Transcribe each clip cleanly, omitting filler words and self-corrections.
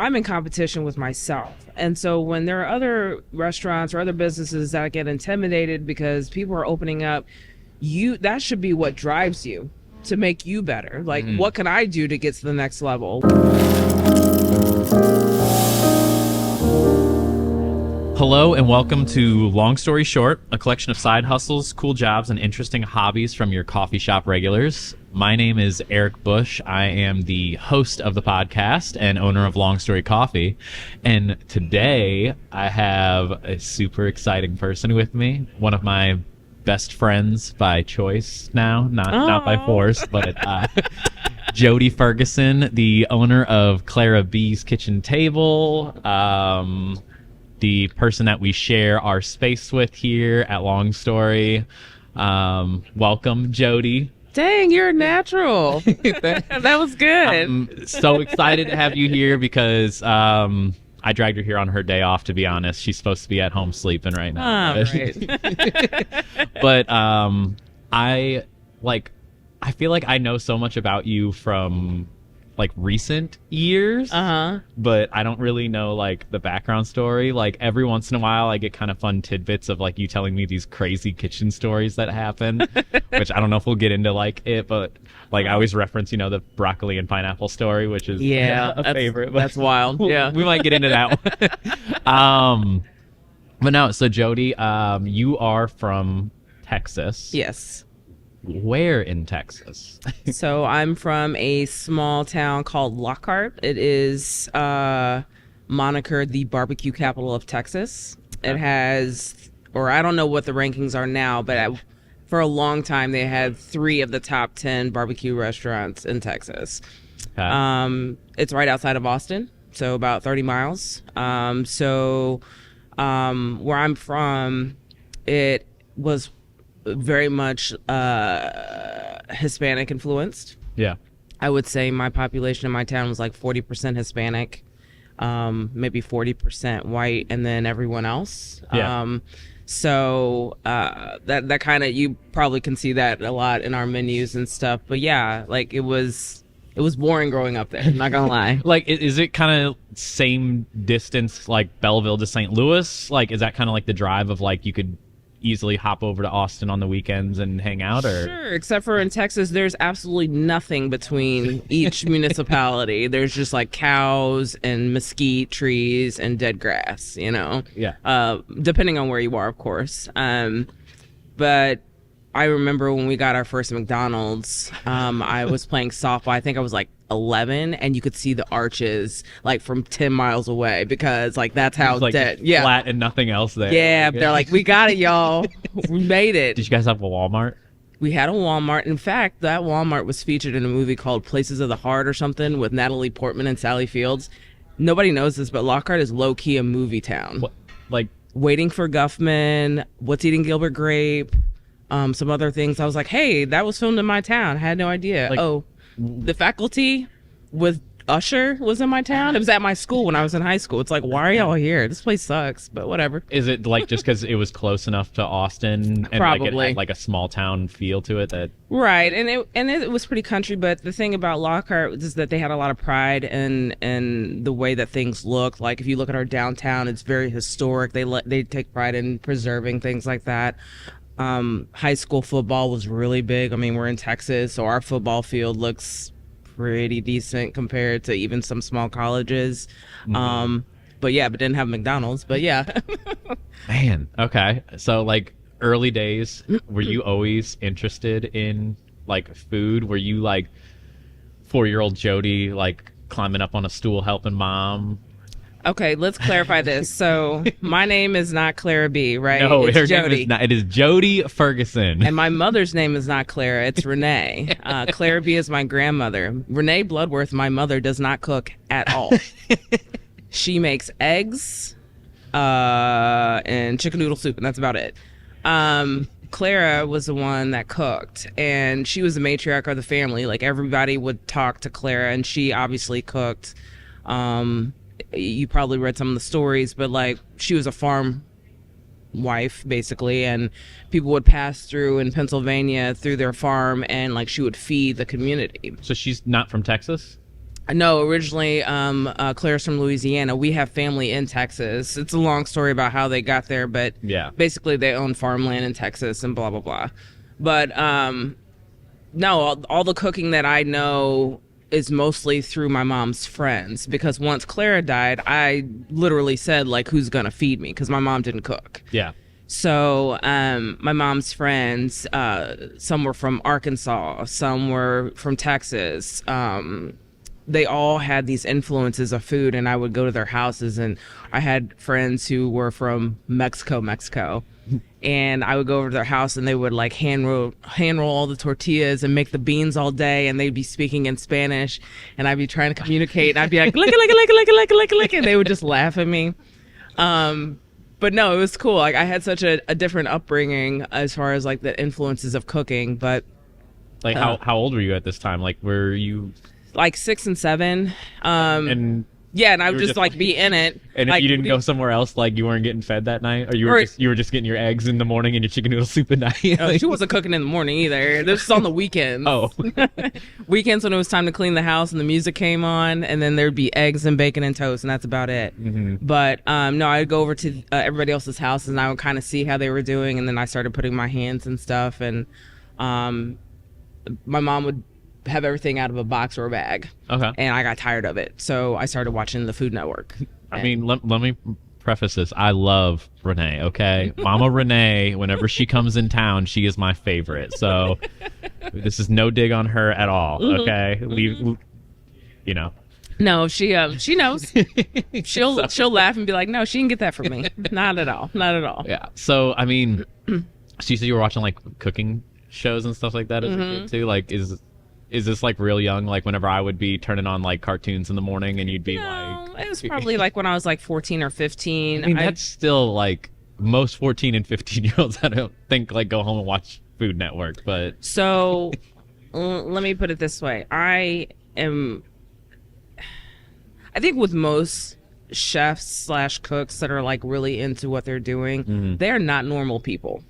I'm in competition with myself. And so when there are other restaurants or other businesses that get intimidated because people are opening up, that should be what drives you to make you better. Like, what can I do to get to the next level? Hello and welcome to Long Story Short, a collection of side hustles, cool jobs, and interesting hobbies from your coffee shop regulars. My name is Eric Bush. I am the host of the podcast and owner of Long Story Coffee. And today I have a super exciting person with me, one of my best friends by choice now, not by force, but Jodie Ferguson, the owner of Clara B's Kitchen Table, the person that we share our space with here at LongStory. Welcome, Jodie. Dang, you're a natural. That was good. I'm so excited to have you here because I dragged her here on her day off, to be honest. She's supposed to be at home sleeping right now. Right. But I feel like I know so much about you from like recent years, but I don't really know like the background story. Like every once in a while I get kind of fun tidbits of like you telling me these crazy kitchen stories that happen, which I don't know if we'll get into like it, but like I always reference, the broccoli and pineapple story, which is a favorite. That's wild. Yeah. We might get into that one. But no, so Jodie, you are from Texas. Yes. Where in Texas? So I'm from a small town called Lockhart. It is monikered the barbecue capital of Texas. It has, or I don't know what the rankings are now, but for a long time they had 3 of the top 10 barbecue restaurants in Texas. It's right outside of Austin, so about 30 miles. Where I'm from, it was very much Hispanic influenced. Yeah. I would say my population in my town was like 40% Hispanic, maybe 40% white, and then everyone else. Yeah. That kind of, you probably can see that a lot in our menus and stuff. But yeah, like it was boring growing up there, I'm not gonna lie. Like, is it kind of same distance like Belleville to St. Louis? Like, is that kind of like the drive of like you could easily hop over to Austin on the weekends and hang out? Or Sure, except for in Texas there's absolutely nothing between each municipality. There's just like cows and mesquite trees and dead grass, depending on where you are, of course. But I remember when we got our first McDonald's, I was playing softball. I think I was like 11, and you could see the arches like from 10 miles away because like that's how like dead. Flat and nothing else there. Yeah, they're like, we got it, y'all. We made it. Did you guys have a Walmart? We had a Walmart. In fact, that Walmart was featured in a movie called Places of the Heart or something with Natalie Portman and Sally Fields. Nobody knows this, but Lockhart is low-key a movie town. What, like Waiting for Guffman, What's Eating Gilbert Grape, some other things. I was like, hey, that was filmed in my town. I had no idea. The Faculty with Usher was in my town. It was at my school when I was in high school. It's like, why are y'all here? This place sucks, but whatever. Is it like just because it was close enough to Austin and Probably. like it had like a small town feel to it that Right, and it was pretty country, but the thing about Lockhart is that they had a lot of pride in the way that things looked. Like if you look at our downtown, it's very historic. They take pride in preserving things like that. High school football was really big. I mean, we're in Texas, so our football field looks pretty decent compared to even some small colleges. But didn't have McDonald's, but yeah. Man, okay. So like early days, were you always interested in like food? Were you like 4-year-old Jodie like climbing up on a stool helping mom? Okay, let's clarify this. So my name is not Clara B, right? No, it's her Jodie. name is not. It is Jodie Ferguson. And my mother's name is not Clara. It's Renee. Clara B is my grandmother. Renee Bloodworth, my mother, does not cook at all. She makes eggs and chicken noodle soup, and that's about it. Clara was the one that cooked, and she was the matriarch of the family. Like everybody would talk to Clara, and she obviously cooked. You probably read some of the stories, but like she was a farm wife basically, and people would pass through in Pennsylvania through their farm, and like she would feed the community. So she's not from Texas? No, originally, Claire's from Louisiana. We have family in Texas. It's a long story about how they got there, but Yeah. basically they own farmland in Texas and blah, blah, blah. But no, all the cooking that I know is mostly through my mom's friends, because once Clara died, I literally said, like, who's going to feed me? Because my mom didn't cook. Yeah. So my mom's friends, some were from Arkansas, some were from Texas. They all had these influences of food, and I would go to their houses, and I had friends who were from Mexico. And I would go over to their house, and they would like hand roll all the tortillas and make the beans all day, and they'd be speaking in Spanish, and I'd be trying to communicate, and I'd be like, lick, and they would just laugh at me. But no, it was cool. Like, I had such a different upbringing as far as like the influences of cooking. But Like, how old were you at this time? Like, were you like 6 and 7? and Yeah, and I you would were just like be in it. and like, if you didn't go somewhere else, like you weren't getting fed that night, or you were just getting your eggs in the morning and your chicken noodle soup at night. She wasn't cooking in the morning either. This was on the weekends. Oh. Weekends when it was time to clean the house and the music came on, and then there'd be eggs and bacon and toast, and that's about it. Mm-hmm. But no, I'd go over to everybody else's houses, and I would kind of see how they were doing, and then I started putting my hands and stuff, and my mom would have everything out of a box or a bag. Okay. And I got tired of it, so I started watching the Food Network. I mean, let me preface this. I love Renee, okay? Mama Renee, whenever she comes in town, she is my favorite. So this is no dig on her at all, okay? You know. No, she knows. She'll laugh and be like, "No, she didn't get that from me. Not at all. Not at all." Yeah. So, I mean, she said you were watching like cooking shows and stuff like that as a kid too. Like, is this like real young? Like whenever I would be turning on like cartoons in the morning and you'd be No, it was probably like when I was like 14 or 15. I mean, that's still like most 14 and 15-year-olds, I don't think like go home and watch Food Network, but So let me put it this way. I think with most chefs / cooks that are like really into what they're doing, they're not normal people.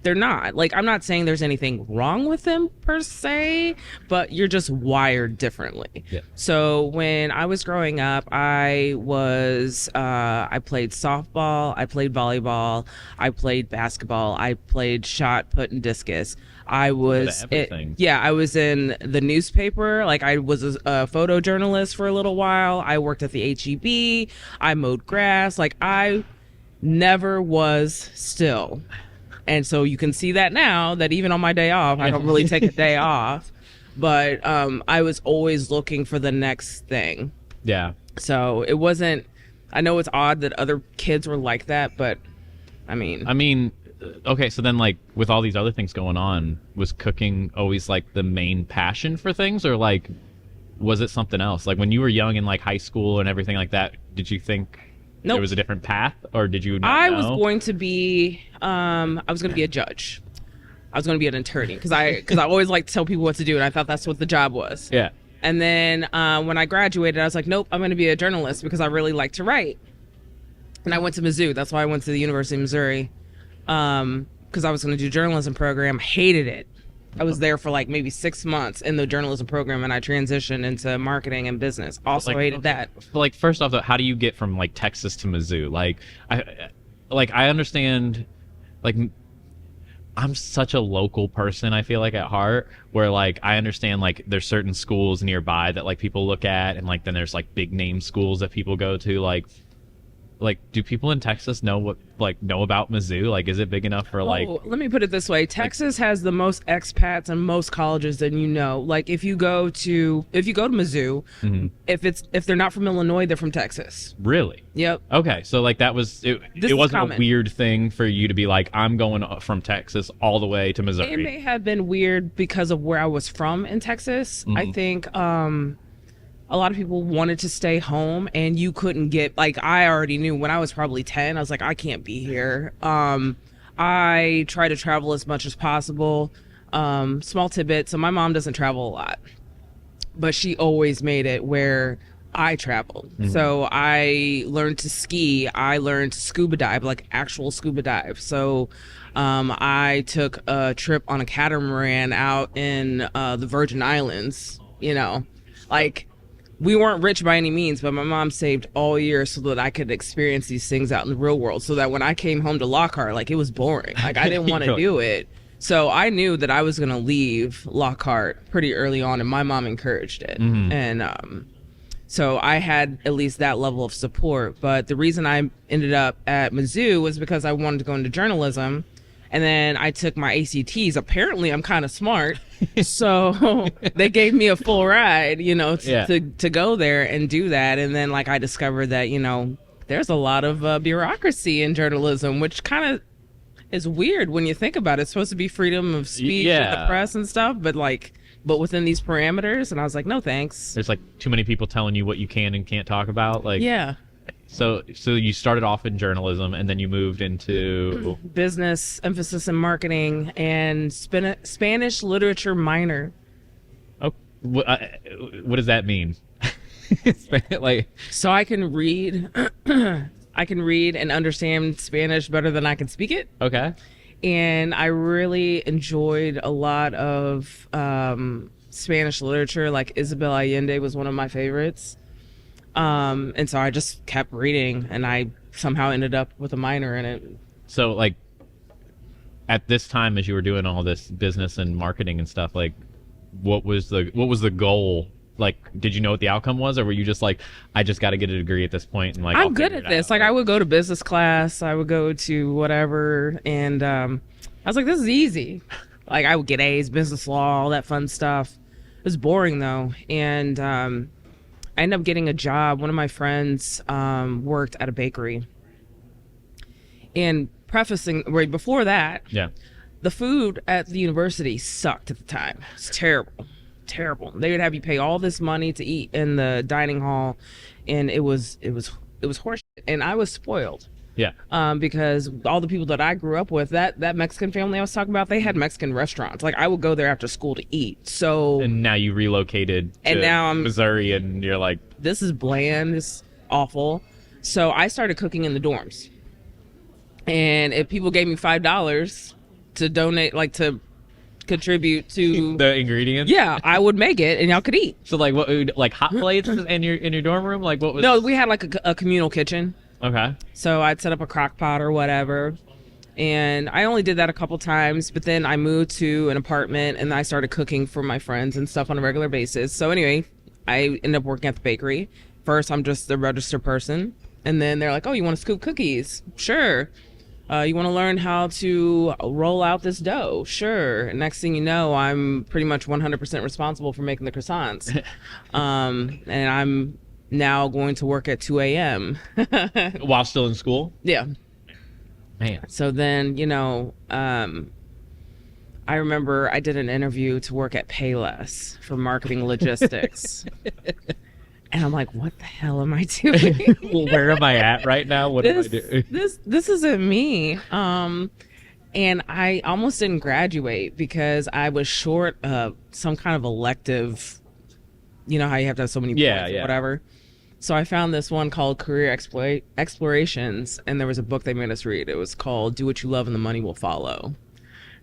They're not. Like, I'm not saying there's anything wrong with them per se, but you're just wired differently. Yeah. So when I was growing up, I played softball, I played volleyball, I played basketball, I played shot put and discus. I was I was in the newspaper. Like, I was a photojournalist for a little while. I worked at the HEB. I mowed grass. Like, I never was still. And so you can see that now, that even on my day off, I don't really take a day off. But I was always looking for the next thing. yeah. So it wasn't, I know it's odd that other kids were like that, but I mean, Okay, so then like with all these other things going on, was cooking always like the main passion for things, or like was it something else? Like when you were young in like high school and everything like that, did you think Nope. there was a different path, or did you not I know? was going to be a judge. I was going to be an attorney because I always like to tell people what to do, and I thought that's what the job was. Yeah. And then when I graduated, I was like, nope, I'm going to be a journalist because I really like to write. And I went to Mizzou. That's why I went to the University of Missouri, because I was going to do a journalism program. Hated it. I was there for like maybe 6 months in the journalism program, and I transitioned into marketing and business. Also hated that. Like, first off, though, how do you get from like Texas to Mizzou? Like, I understand, like, I'm such a local person, I feel like, at heart, where like I understand like there's certain schools nearby that like people look at, and like then there's like big name schools that people go to. Like, do people in Texas know about Mizzou? Like, is it big enough for like? Oh, let me put it this way: Texas has the most expats and most colleges than you know. Like, if you go to Mizzou, if they're not from Illinois, they're from Texas. Really? Yep. Okay, so like that was it. This It is wasn't common. a weird thing for you to be like, I'm going from Texas all the way to Missouri. It may have been weird because of where I was from in Texas. I think a lot of people wanted to stay home, and you couldn't get, like, I already knew when I was probably 10, I was like, I can't be here. I try to travel as much as possible. Small tidbit, so my mom doesn't travel a lot, but she always made it where I traveled. So I learned to ski. I learned to scuba dive, like actual scuba dive. So I took a trip on a catamaran out in the Virgin Islands, like we weren't rich by any means, but my mom saved all year so that I could experience these things out in the real world, so that when I came home to Lockhart, like, it was boring. Like, I didn't want to do it. So I knew that I was going to leave Lockhart pretty early on, and my mom encouraged it. And so I had at least that level of support. But the reason I ended up at Mizzou was because I wanted to go into journalism. And then I took my ACTs. Apparently, I'm kind of smart. So they gave me a full ride, to go there and do that. And then, like, I discovered that, there's a lot of bureaucracy in journalism, which kind of is weird when you think about it. It's supposed to be freedom of speech and the press and stuff, but within these parameters. And I was like, no, thanks. There's, like, too many people telling you what you can and can't talk about. Like, yeah. So you started off in journalism, and then you moved into business, emphasis in marketing, and Spanish literature minor. Oh, what does that mean? So I can read, I can read and understand Spanish better than I can speak it. Okay. And I really enjoyed a lot of Spanish literature. Like Isabel Allende was one of my favorites. And so I just kept reading, and I somehow ended up with a minor in it. So, like, at this time, as you were doing all this business and marketing and stuff, like, what was the goal? Like, did you know what the outcome was, or were you just like, I just got to get a degree at this point, and, like, I'm good at this. Like, I would go to business class, I would go to whatever, and I was like, this is easy. Like, I would get A's, business law, all that fun stuff. It was boring though, and I ended up getting a job. One of my friends worked at a bakery. And prefacing, right before that, the food at the university sucked at the time. It's terrible. Terrible. They would have you pay all this money to eat in the dining hall, and it was horseshit. And I was spoiled. Yeah. Because all the people that I grew up with, that Mexican family I was talking about, they had Mexican restaurants. Like, I would go there after school to eat. So. And now you relocated to now I'm Missouri, and you're like, this is bland. This is awful. So I started cooking in the dorms. And if people gave me $5 to donate, like, to contribute to the ingredients, yeah, I would make it, and y'all could eat. So, like, what, like, hot plates in your dorm room? Like, what was? No, we had like a communal kitchen. Okay. So I'd set up a crock pot or whatever. And I only did that a couple times, but then I moved to an apartment and I started cooking for my friends and stuff on a regular basis. So anyway, I ended up working at the bakery. First, I'm just the register person. And then they're like, oh, you want to scoop cookies? Sure. You want to learn how to roll out this dough? Sure. Next thing you know, I'm pretty much 100% responsible for making the croissants. And I'm now going to work at 2 a.m. While still in school? Yeah. Man. So then, I remember I did an interview to work at Payless for marketing logistics. And I'm like, what the hell am I doing? Well, where am I at right now? What am I doing? This isn't me. And I almost didn't graduate because I was short of some kind of elective. You know how you have to have so many points or whatever. So I found this one called Career Explorations, and there was a book they made us read. It was called Do What You Love and the Money Will Follow.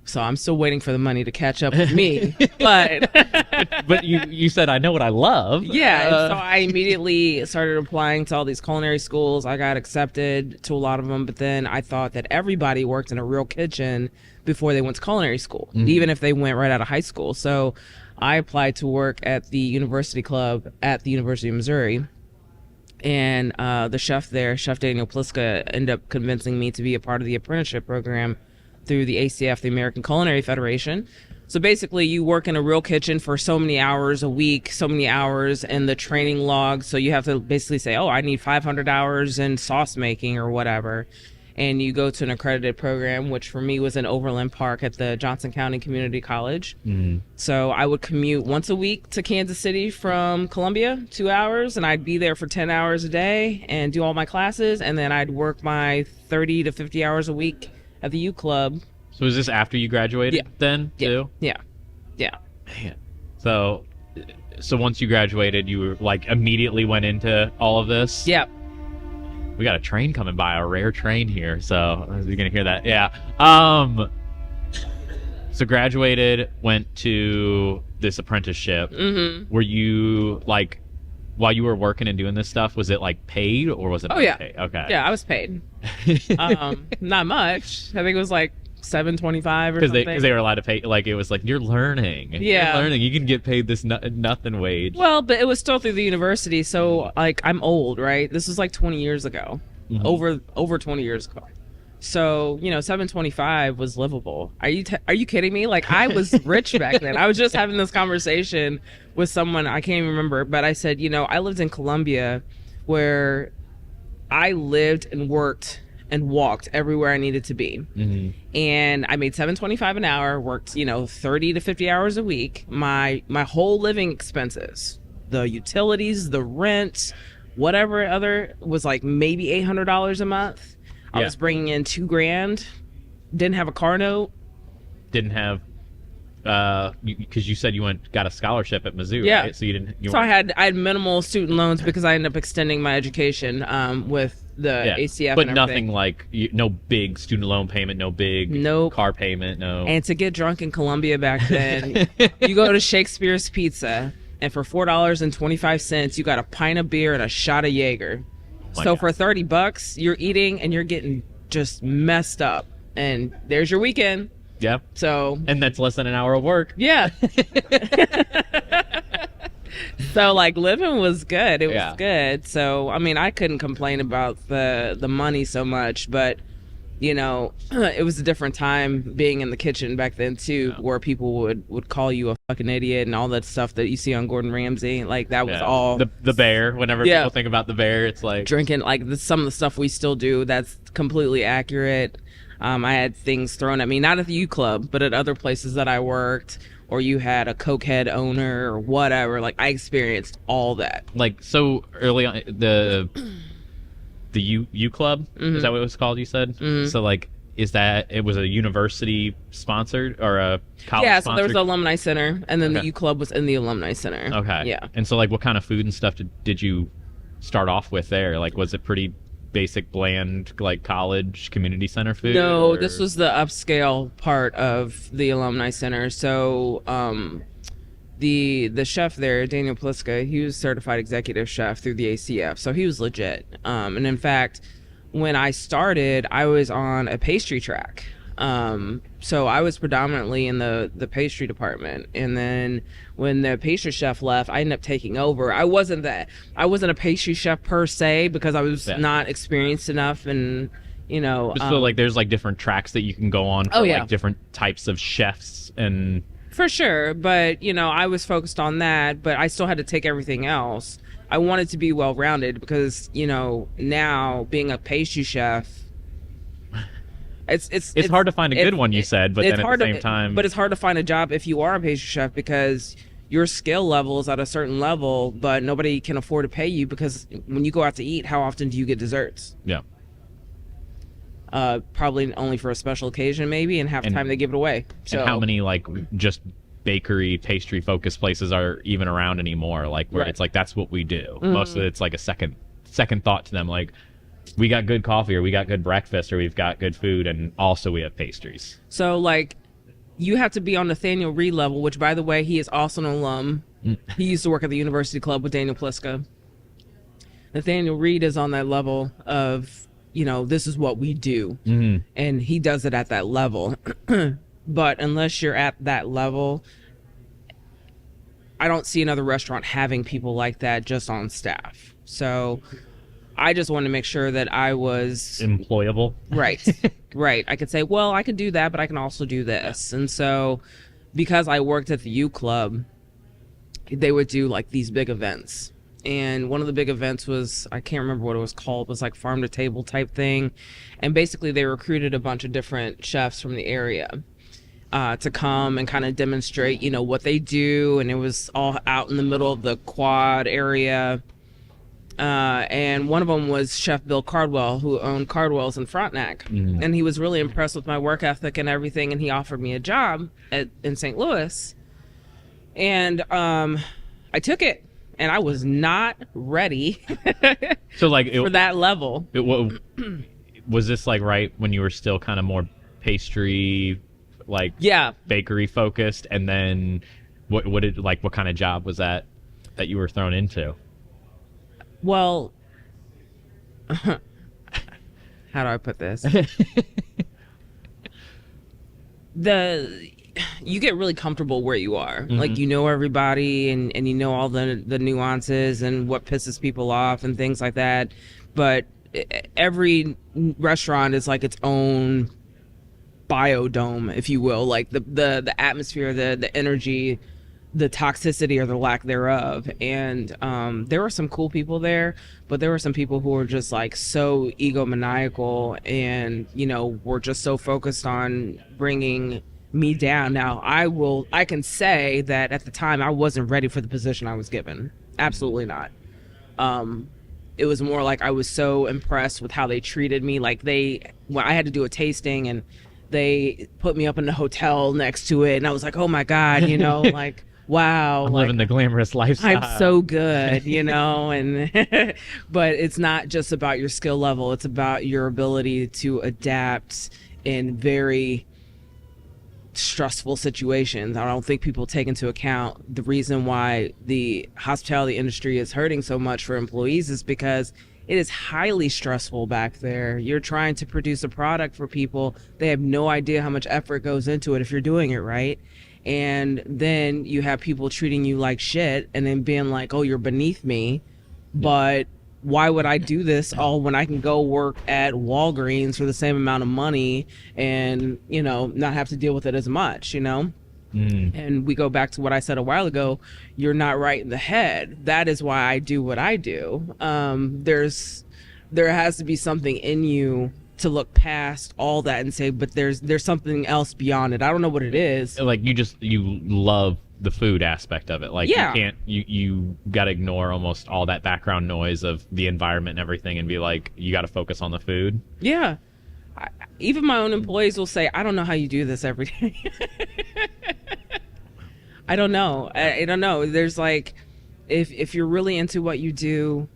So I'm still waiting for the money to catch up with me. But you said, I know what I love. Yeah. So I immediately started applying to all these culinary schools. I got accepted to a lot of them. But then I thought that everybody worked in a real kitchen before they went to culinary school, even if they went right out of high school. So I applied to work at the University Club at the University of Missouri. And the chef there, Chef Daniel Pliska, ended up convincing me to be a part of the apprenticeship program through the ACF, the American Culinary Federation. So basically, you work in a real kitchen for so many hours a week, so many hours in the training log. So you have to basically say, oh, I need 500 hours in sauce making or whatever. And you go to an accredited program, which for me was in Overland Park at the Johnson County Community College. So I would commute once a week to Kansas City from Columbia, 2 hours, and I'd be there for 10 hours a day and do all my classes. And then I'd work my 30 to 50 hours a week at the U Club. So was this after you graduated then, too? Yeah. Man. So once you graduated, you were, like, immediately went into all of this? Yeah. We got a train coming by, a rare train here, so you're going to hear that. Yeah. So graduated, went to this apprenticeship. Were you, like, while you were working and doing this stuff, was it like paid or was it Oh, yeah. paid? Okay. Yeah, I was paid. Not much. I think it was like $7.25 or something. Because they were allowed to pay, like, it was like, you're learning. Yeah. You're learning. You can get paid this nothing wage. Well, but it was still through the university, so like I'm old, right? This was like 20 years ago, over 20 years ago. So $7.25 was livable. Are you kidding me? Like I was rich back then. I was just having this conversation with someone, I can't even remember, but I said, I lived in Colombia, where I lived and worked and walked everywhere I needed to be. And I made $7.25 an hour, worked 30 to 50 hours a week. My whole living expenses, the utilities, the rent, whatever other, was like maybe $800 a month. I was bringing in $2,000. Didn't have a car note. Didn't have, because you said you got a scholarship at Mizzou, Yeah. right? So you didn't. So I had minimal student loans because I ended up extending my education with the ACF. But and nothing like no big student loan payment, no big car payment, no. And to get drunk in Colombia back then, you go to Shakespeare's Pizza, and for $4.25, you got a pint of beer and a shot of Jaeger. So for $30, you're eating and you're getting just messed up, and there's your weekend. Yep. So. And that's less than an hour of work. Yeah. So like living was good. It was good. So I mean, I couldn't complain about the money so much, but it was a different time being in the kitchen back then too, where people would call you a fucking idiot and all that stuff that you see on Gordon Ramsay. Like that was all the bear. Whenever people think about the bear, it's like drinking. Like some of the stuff we still do, that's completely accurate. I had things thrown at me, not at the U Club, but at other places that I worked, or you had a cokehead owner or whatever. Like I experienced all that. Like so early on, the U Club, is that what it was called? You said so. Like, is that it was a university sponsored or a college? Yeah, so sponsored? there was the alumni center, and then the U Club was in the alumni center. Okay, yeah. And so, like, what kind of food and stuff did you start off with there? Like, was it pretty basic, bland, like college community center food? No, or? This was the upscale part of the alumni center. So, the chef there, Daniel Pliska, he was certified executive chef through the ACF, so he was legit. And in fact, when I started, I was on a pastry track. So I was predominantly in the pastry department, and then when the pastry chef left, I ended up taking over. I wasn't a pastry chef per se because I was not experienced enough, and so like there's like different tracks that you can go on for like different types of chefs and. For sure, but I was focused on that, but I still had to take everything else. I wanted to be well-rounded because now being a pastry chef, it's hard to find a good one. You said, but then at the same time, but it's hard to find a job if you are a pastry chef because your skill level is at a certain level, but nobody can afford to pay you because when you go out to eat, how often do you get desserts? Yeah. Probably only for a special occasion, maybe, and half the time they give it away. So and how many like just bakery pastry focused places are even around anymore? Like where it's like that's what we do. Most of it's like a second thought to them. Like we got good coffee, or we got good breakfast, or we've got good food, and also we have pastries. So like you have to be on Nathaniel Reed level, which by the way, he is also an alum. He used to work at the University Club with Daniel Pliska. Nathaniel Reed is on that level of this is what we do. And he does it at that level. But unless you're at that level, I don't see another restaurant having people like that just on staff. So I just wanted to make sure that I was employable. Right. Right. I could say, well, I could do that, but I can also do this. And so because I worked at the U Club, they would do like these big events. And one of the big events was, I can't remember what it was called, it was like farm to table type thing. And basically they recruited a bunch of different chefs from the area to come and kind of demonstrate, what they do. And it was all out in the middle of the quad area. And one of them was Chef Bill Cardwell, who owned Cardwell's in Frontenac. And he was really impressed with my work ethic and everything. And he offered me a job in St. Louis. And I took it. And I was not ready so like for that level. Was this like right when you were still kind of more pastry, like bakery focused? And then what kind of job was that you were thrown into? Well, how do I put this? the You get really comfortable where you are. Like, you know everybody, and you know all the nuances and what pisses people off and things like that. But every restaurant is like its own biodome, if you will, like the atmosphere, the energy, the toxicity or the lack thereof. And there were some cool people there, but there were some people who were just like so egomaniacal, and were just so focused on bringing me down. Now I can say that at the time I wasn't ready for the position I was given. Absolutely not. It was more like I was so impressed with how they treated me. Like, when I had to do a tasting, and they put me up in the hotel next to it, and I was like, oh my God, like, wow, I'm like, living the glamorous lifestyle. I'm so good, and but it's not just about your skill level. It's about your ability to adapt in very stressful situations. I don't think people take into account the reason why the hospitality industry is hurting so much for employees is because it is highly stressful back there. You're trying to produce a product for people. They have no idea how much effort goes into it if you're doing it right. And then you have people treating you like shit and then being like, oh, you're beneath me. But why would I do this all when I can go work at Walgreens for the same amount of money and, not have to deal with it as much, And we go back to what I said a while ago. You're not right in the head. That is why I do what I do. There has to be something in you to look past all that and say, but there's something else beyond it. I don't know what it is. Like, you love the food aspect of it. Like, Yeah. you got to ignore almost all that background noise of the environment and everything and be like, you got to focus on the food. Yeah. Even my own employees will say, I don't know how you do this every day. I don't know. I don't know. There's like, if you're really into what you do,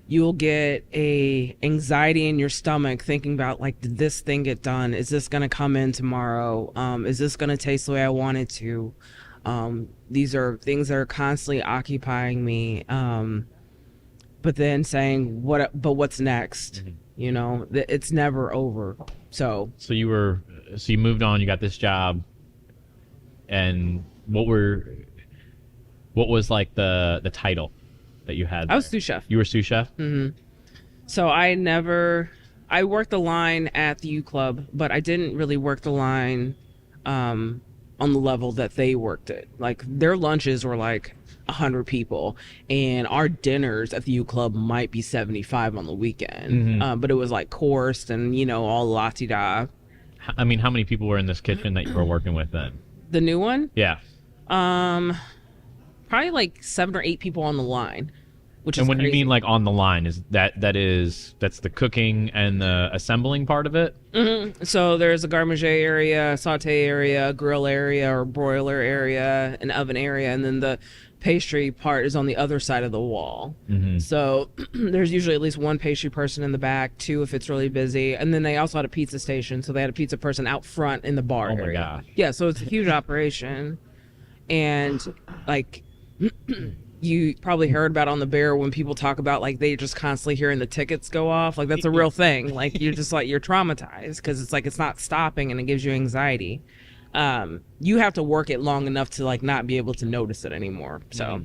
you'll get a anxiety in your stomach thinking about, like, did this thing get done? Is this going to come in tomorrow? Is this going to taste the way I want it to? These are things that are constantly occupying me. But then saying, but what's next? It's never over. So you moved on, you got this job, and what was like the title that you had there? I was sous chef. You were sous chef? Mm-hmm. So I worked the line at the U Club, but I didn't really work the line on the level that they worked it. Like, their lunches were like 100 people, and our dinners at the U Club might be 75 on the weekend. But it was like coursed and, all la-ti-da. I mean, how many people were in this kitchen that you were working with then? The new one? Yeah. Probably like 7 or 8 people on the line, which and is when crazy. you mean like on the line, is that's the cooking and the assembling part of it? Mm-hmm. So there's a garde manger area, saute area, grill area or broiler area, an oven area, and then the pastry part is on the other side of the wall. So there's usually at least one pastry person in the back, 2 if it's really busy, and then they also had a pizza station, so they had a pizza person out front in the bar area. Oh my God. Yeah, so it's a huge operation. And like you probably heard about on the Bear when people talk about, like, they just constantly hearing the tickets go off. Like, that's a real thing. Like, you're just like, you're traumatized because it's like it's not stopping and it gives you anxiety. You have to work it long enough to, like, not be able to notice it anymore. So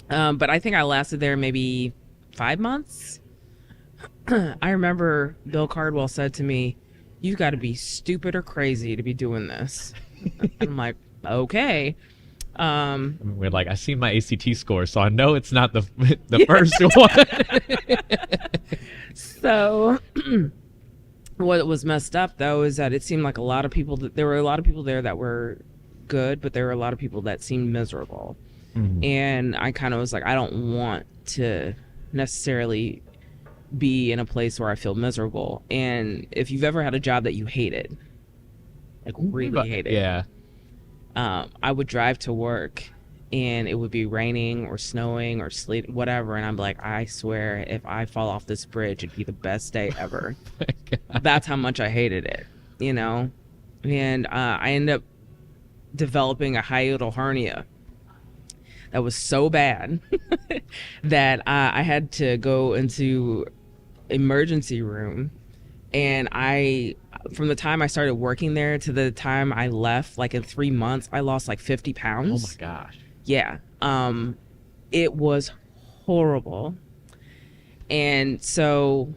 but I think I lasted there maybe 5 months. I remember Bill Cardwell said to me, "You've got to be stupid or crazy to be doing this." And I'm like, okay. We're like, I see my ACT score, so I know it's not the first one. So what was messed up, though, is that it seemed like there were a lot of people there that were good, but there were a lot of people that seemed miserable. And I kind of was like, I don't want to necessarily be in a place where I feel miserable. And if you've ever had a job that you hated, like really hated, yeah. I would drive to work and it would be raining or snowing or sleet, whatever. And I'm like, I swear, if I fall off this bridge, it'd be the best day ever. That's how much I hated it, And I ended up developing a hiatal hernia. that was so bad that I had to go into emergency room. And from the time I started working there to the time I left, like in 3 months, I lost like 50 pounds. Oh my gosh. Yeah. It was horrible. And so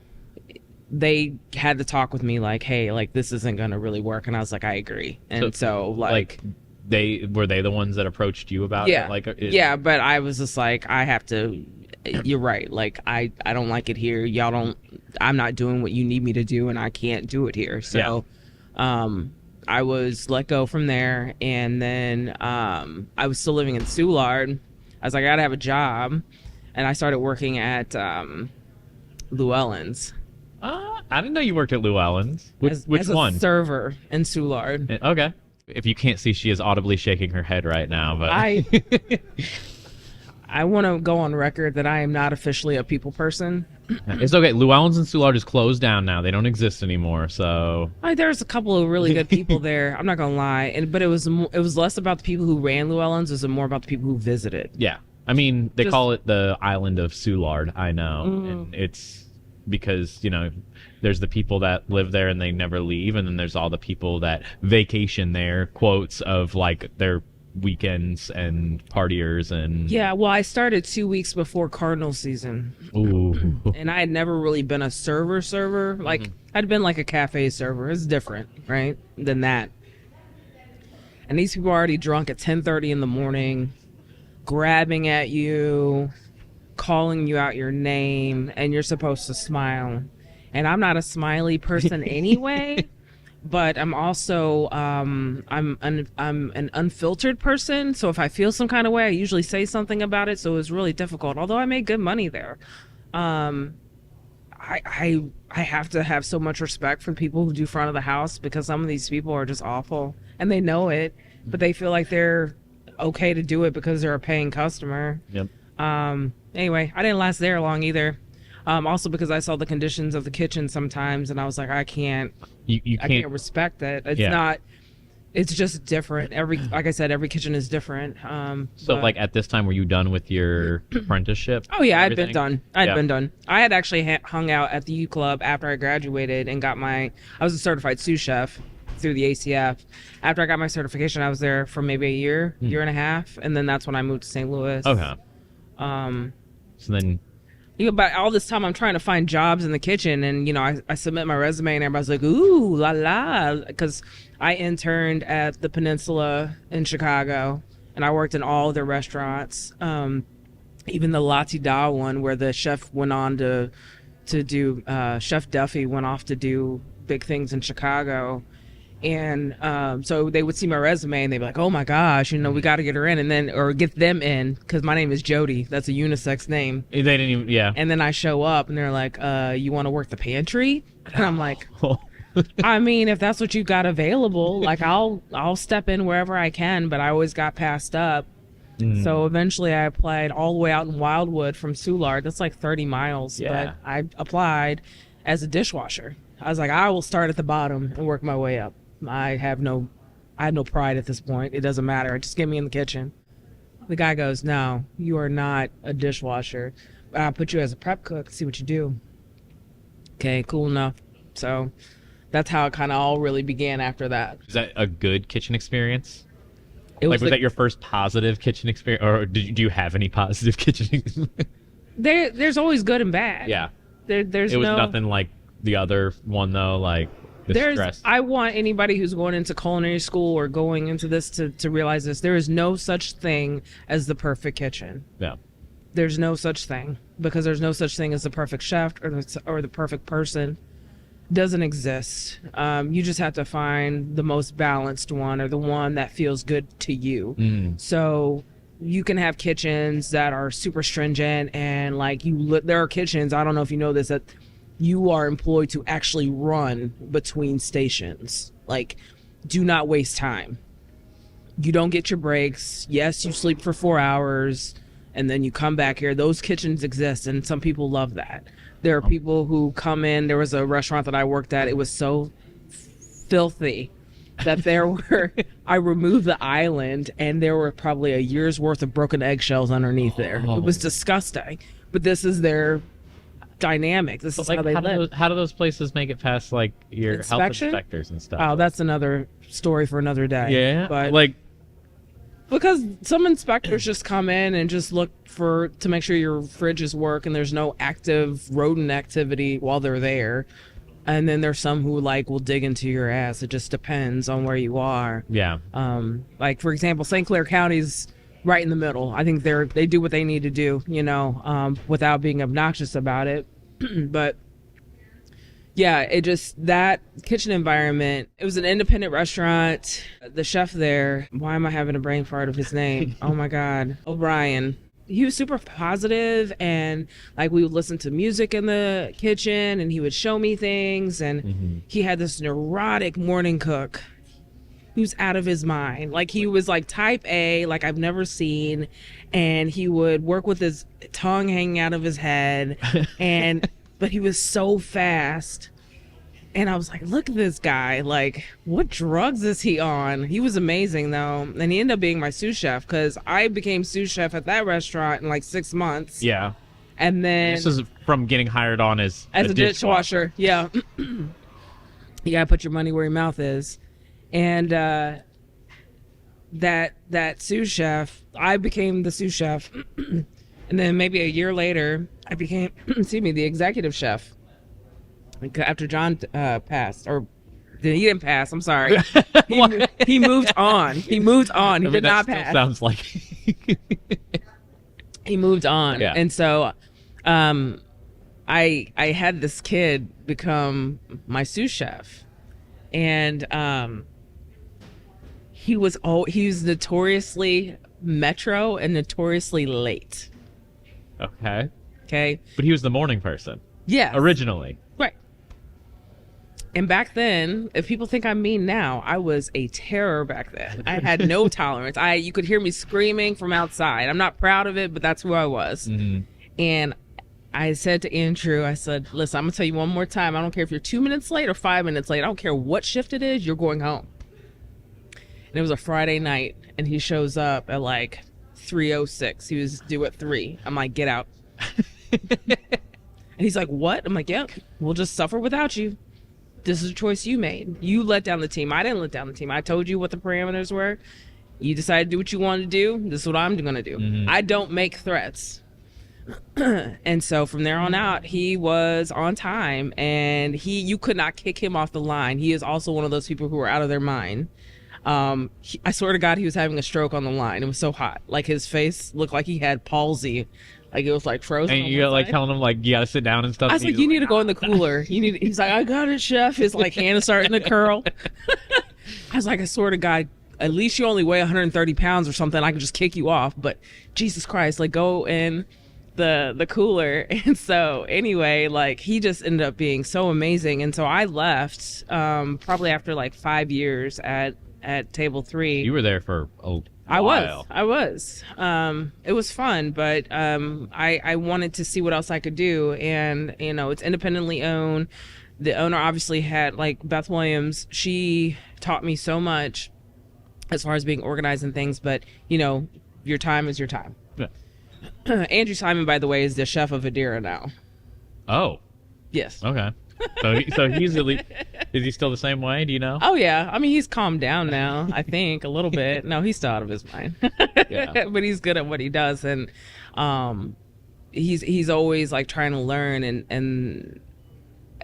they had to talk with me like, hey, like this isn't going to really work. And I was like, I agree. And so like they the ones that approached you about yeah, it? Like, yeah, but I was just like, I have to, you're right. Like, I don't like it here. I'm not doing what you need me to do, and I can't do it here. So, I was let go from there, and then I was still living in Soulard. I was like, I gotta have a job, and I started working at Llewellyn's. I didn't know you worked at Llewellyn's. Which as a one? Server in Soulard. Okay. If you can't see, she is audibly shaking her head right now. But I want to go on record that I am not officially a people person. It's okay. Llewellyn's and Soulard is closed down now. They don't exist anymore. So there's a couple of really good people there. I'm not gonna lie, but it was less about the people who ran Llewellyn's. It was more about the people who visited. Yeah, I mean they call it the island of Soulard. I know, and it's because there's the people that live there and they never leave, and then there's all the people that vacation there. Quotes of like their weekends and partiers and well, I started 2 weeks before Cardinal season. Ooh. And I had never really been a server like I'd been like a cafe server. It's different, right, than that. And these people are already drunk at 10:30 in the morning, grabbing at you, calling you out your name, and you're supposed to smile. And I'm not a smiley person anyway. But I'm also I'm an unfiltered person, so if I feel some kind of way, I usually say something about it. So it was really difficult. Although I made good money there, I have to have so much respect for people who do front of the house, because some of these people are just awful and they know it, but they feel like they're okay to do it because they're a paying customer. Yep. Anyway, I didn't last there long either. Also because I saw the conditions of the kitchen sometimes, and I was like, I can't. I can't respect that. It's not. It's just different. Like I said, every kitchen is different. So, like at this time, were you done with your apprenticeship? Oh yeah, I'd been done. Been done. I had actually hung out at the U Club after I graduated and got I was a certified sous chef through the ACF. After I got my certification, I was there for maybe a year and a half, and then that's when I moved to St. Louis. Okay. So then. But all this time I'm trying to find jobs in the kitchen, and I submit my resume and everybody's like, ooh la la, because I interned at the Peninsula in Chicago and I worked in all of their restaurants, even the La Ti Da one where the chef went on to do Chef Duffy went off to do big things in Chicago. And so they would see my resume and they'd be like, oh my gosh, we got to get her in, or get them in, because my name is Jodie. That's a unisex name. They didn't even, yeah. And then I show up and they're like, you want to work the pantry? And I'm like, I mean, if that's what you got available, like I'll step in wherever I can, but I always got passed up. So eventually I applied all the way out in Wildwood from Soulard. That's like 30 miles. Yeah. But I applied as a dishwasher. I was like, I will start at the bottom and work my way up. I have no pride at this point. It doesn't matter. Just get me in the kitchen. The guy goes, no, you are not a dishwasher. I'll put you as a prep cook, see what you do. Okay, cool enough. So that's how it kind of all really began after that. Is that a good kitchen experience? Was that your first positive kitchen experience, or do you have any positive kitchen experience? There's always good and bad. Yeah. It was nothing like the other one though, like stress. I want anybody who's going into culinary school or going into this to realize this. There is no such thing as the perfect kitchen. Yeah. There's no such thing, because there's no such thing as the perfect chef or the perfect person. Doesn't exist. You just have to find the most balanced one, or the one that feels good to you. So you can have kitchens that are super stringent, and like there are kitchens, I don't know if you know this, that you are employed to actually run between stations. Like, do not waste time. You don't get your breaks. Yes, you sleep for 4 hours and then you come back here. Those kitchens exist, and some people love that. There are people who come in. There was a restaurant that I worked at. It was so filthy that there were, I removed the island and there were probably a year's worth of broken eggshells underneath there. It was disgusting. But this is their dynamic. This is like, how they live. How do those places make it past like your health Inspection? inspectors and stuff? Oh, that's another story for another day. Yeah, But like because some inspectors just come in and just look to make sure your fridges work and there's no active rodent activity while they're there. And then there's some who like will dig into your ass. It just depends on where you are. yeah. Like for example, St. Clair County's right in the middle. I think they do what they need to do, without being obnoxious about it. But yeah, that kitchen environment, it was an independent restaurant. The chef there, why am I having a brain fart of his name? Oh my God, O'Brien. He was super positive, and like we would listen to music in the kitchen and he would show me things, and he had this neurotic morning cook. He was out of his mind. Like he was like type A, like I've never seen, and he would work with his tongue hanging out of his head, but he was so fast. And I was like, look at this guy. Like, what drugs is he on? He was amazing, though. And he ended up being my sous chef because I became sous chef at that restaurant in like 6 months. Yeah. And then... This is from getting hired on as a dishwasher. Yeah. You got to put your money where your mouth is. And that sous chef, I became the sous chef. And then maybe a year later, I became, the executive chef. After John passed, or he didn't pass. I'm sorry. He moved on. He moved on. He did not pass. Sounds like he moved on. Yeah. And so, I had this kid become my sous chef, and he was notoriously metro and notoriously late. Okay. But he was the morning person. Yeah. Originally. Right. And back then, if people think I'm mean now, I was a terror back then. I had no tolerance. You could hear me screaming from outside. I'm not proud of it, but that's who I was. Mm-hmm. And I said to Andrew, I said, listen, I'm going to tell you one more time. I don't care if you're 2 minutes late or 5 minutes late. I don't care what shift it is. You're going home. And it was a Friday night, and he shows up at like 3:06. He was due at 3. I'm like, get out. And he's like, what? I'm like, yep, we'll just suffer without you. This is a choice you made. You let down the team. I didn't let down the team. I told you what the parameters were. You decided to do what you wanted to do. This is what I'm going to do. Mm-hmm. I don't make threats. And so from there on out, he was on time, and you could not kick him off the line. He is also one of those people who are out of their mind. I swear to God, he was having a stroke on the line. It was so hot. Like his face looked like he had palsy. Like it was like frozen. And you're like telling him like you gotta sit down and stuff. I was like, you need to go in the cooler. He's like, I got it, chef. His like hand is starting to curl. I was like, I swear to God, at least you only weigh 130 pounds or something. I can just kick you off. But Jesus Christ, like go in the cooler. And so anyway, like he just ended up being so amazing. And so I left probably after like 5 years at table 3. You were there for a while. I was. It was fun, but I wanted to see what else I could do. And, it's independently owned. The owner obviously had, like, Beth Williams. She taught me so much as far as being organized and things. But, your time is your time. Yeah. Andrew Simon, by the way, is the chef of Adira now. Oh. Yes. Okay. So he's at least, is he still the same way? Do you know? Oh yeah, I mean he's calmed down now. I think a little bit. No, he's still out of his mind. Yeah. But he's good at what he does, and he's always like trying to learn, and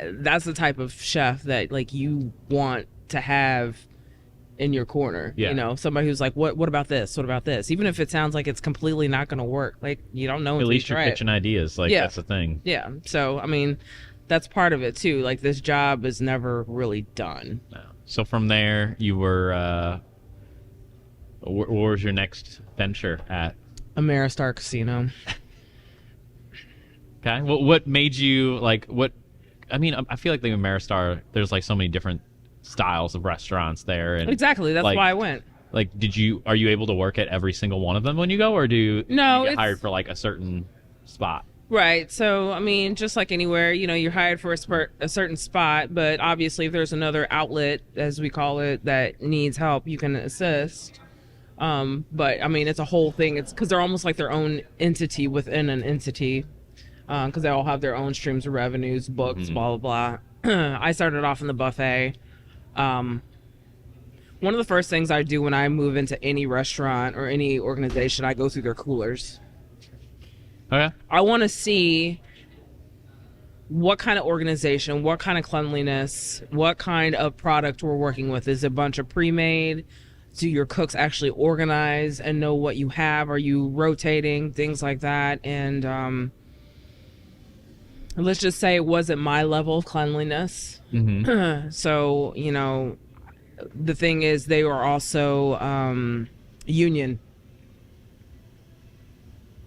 that's the type of chef that like you want to have in your corner. Yeah. Somebody who's like, what about this? What about this? Even if it sounds like it's completely not going to work, like you don't know. At least you're pitching ideas. Like that's the thing. Yeah. So I mean. That's part of it too. Like this job is never really done. No. So from there, you were. What was your next venture at? Ameristar Casino. Okay. What made you like? What? I mean, I feel like the Ameristar. There's like so many different styles of restaurants there. And exactly. That's why I went. Like, are you able to work at every single one of them when you go, or do you get hired for like a certain spot? Right. So, I mean, just like anywhere, you're hired for a certain spot, but obviously if there's another outlet, as we call it, that needs help, you can assist. But I mean, it's a whole thing. It's because they're almost like their own entity within an entity, because they all have their own streams of revenues, books, blah, blah, blah. I started off in the buffet. One of the first things I do when I move into any restaurant or any organization, I go through their coolers. Okay. I want to see what kind of organization, what kind of cleanliness, what kind of product we're working with. Is it a bunch of pre-made? Do your cooks actually organize and know what you have? Are you rotating? Things like that. And let's just say it wasn't my level of cleanliness. So, the thing is they were also union.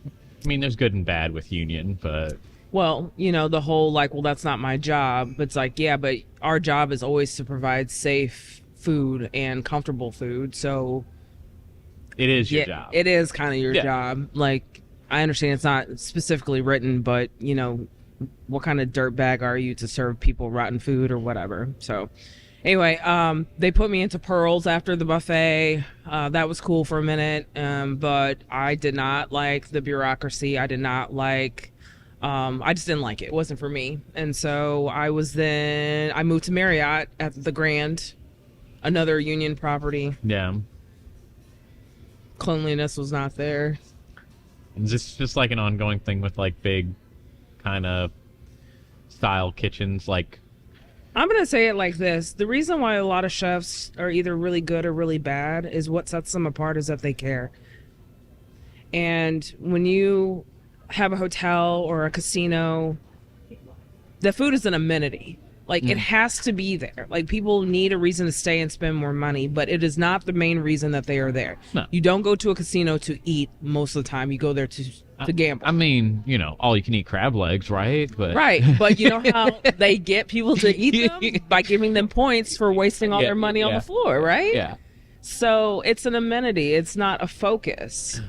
I mean, there's good and bad with union, but... Well, the whole, well, that's not my job. It's like, yeah, but our job is always to provide safe food and comfortable food. So... It is your job. It is kind of your job. Like, I understand it's not specifically written, but, what kind of dirtbag are you to serve people rotten food or whatever? So... Anyway, they put me into pearls after the buffet. That was cool for a minute, but I did not like the bureaucracy. I did not like, I just didn't like it. It wasn't for me. And so I moved to Marriott at the Grand, another union property. Yeah. Cleanliness was not there. It's just like an ongoing thing with like big kind of style kitchens, like... I'm going to say it like this. The reason why a lot of chefs are either really good or really bad is what sets them apart is that they care. And when you have a hotel or a casino, the food is an amenity. Like, it has to be there. Like, people need a reason to stay and spend more money, but it is not the main reason that they are there. No. You don't go to a casino to eat most of the time. You go there to gamble. I mean, all you can eat crab legs, right? But... Right, but you know how they get people to eat them? By giving them points for wasting all their money on the floor, right? Yeah. So it's an amenity. It's not a focus.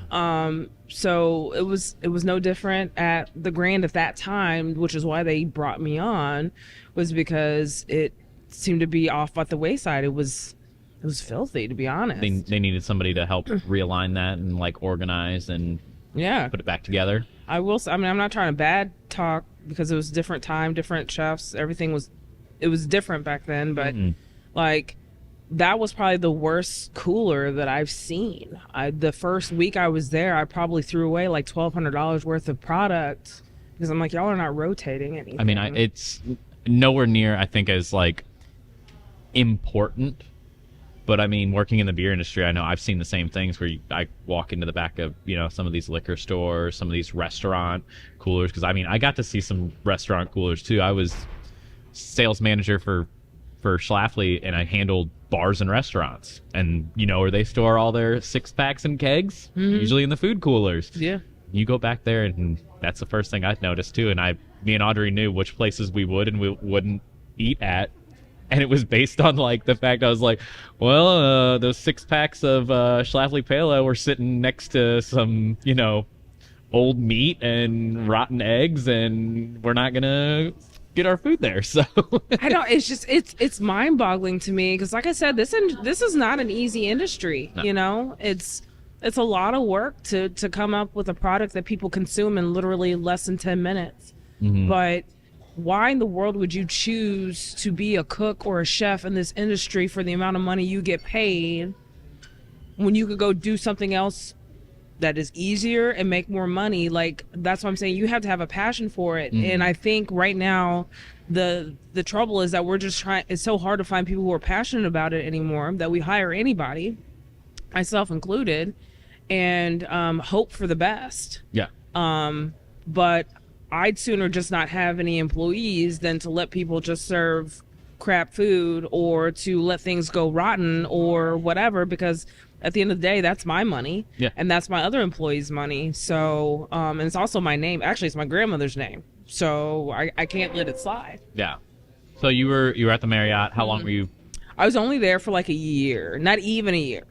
So it was no different at the Grand at that time, which is why they brought me on, was because it seemed to be off at the wayside. It was filthy, to be honest. They needed somebody to help realign that and like organize and put it back together. I will say, I mean, I'm not trying to bad talk because it was different time, different chefs. Everything was different back then, but like that was probably the worst cooler that I've seen. The first week I was there, I probably threw away like $1,200 worth of product because I'm like, y'all are not rotating anything. I mean, it's nowhere near, I think, as like important. But I mean, working in the beer industry, I know I've seen the same things where I walk into the back of, some of these liquor stores, some of these restaurant coolers. Because I mean, I got to see some restaurant coolers too. I was sales manager for Schlafly, and I handled bars and restaurants. And where they store all their 6-packs and kegs, usually in the food coolers. Yeah. You go back there, and that's the first thing I'd noticed too. And me and Audrey knew which places we would and we wouldn't eat at. And it was based on, like, the fact I was like, well, those 6-packs of Schlafly Pale Ale were sitting next to some, old meat and rotten eggs, and we're not going to get our food there. So I don't, it's just, it's mind-boggling to me because, like I said, this is not an easy industry, No. It's a lot of work to come up with a product that people consume in literally less than 10 minutes. But why in the world would you choose to be a cook or a chef in this industry for the amount of money you get paid when you could go do something else that is easier and make more money? Like, that's what I'm saying. You have to have a passion for it. And I think right now the trouble is that we're just it's so hard to find people who are passionate about it anymore, that we hire anybody, myself included, and hope for the best. Yeah. But I'd sooner just not have any employees than to let people just serve crap food or to let things go rotten or whatever, because at the end of the day, that's my money. Yeah. And that's my other employees' money. So, and it's also my name. Actually, it's my grandmother's name. So I can't let it slide. Yeah. So you were at the Marriott. How long were you? I was only there for like a year, not even a year.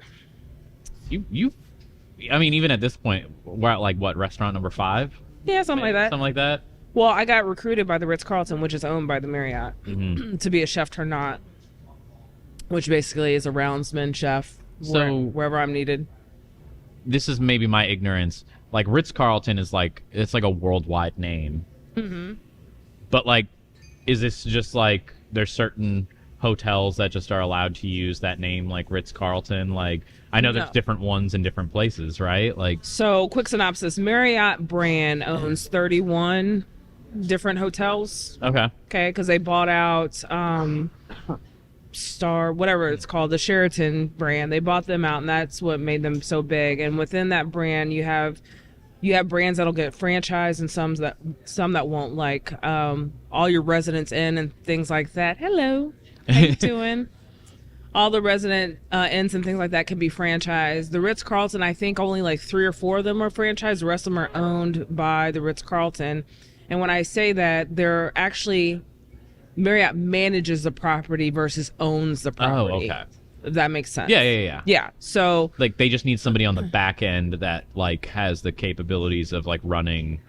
I mean, even at this point, we're at like what, restaurant number 5? Yeah, something like that. Something like that. Well, I got recruited by the Ritz-Carlton, which is owned by the Marriott, Mm-hmm. to be a chef tournant, which basically is a roundsman chef wherever I'm needed. This is maybe my ignorance. Like Ritz-Carlton is it's like a worldwide name. Mm-hmm. But like, is this just like there's certain hotels that just are allowed to use that name, like Ritz-Carlton? Like, I know there's different ones in different places, right? Like, so quick synopsis: Marriott brand owns 31 different hotels. Okay, because they bought out Star, whatever it's called, the Sheraton brand. They bought them out, and that's what made them so big. And within that brand, you have brands that'll get franchised and some that won't, like all your residents in and things like that. Hello, how you doing? All the resident inns and things like that can be franchised. The Ritz-Carlton, I think only like 3 or 4 of them are franchised. The rest of them are owned by the Ritz-Carlton. And when I say that, they're actually, Marriott manages the property versus owns the property. Oh, okay. If that makes sense. Yeah. Yeah. So Like, they just need somebody on the back end that like has the capabilities of like running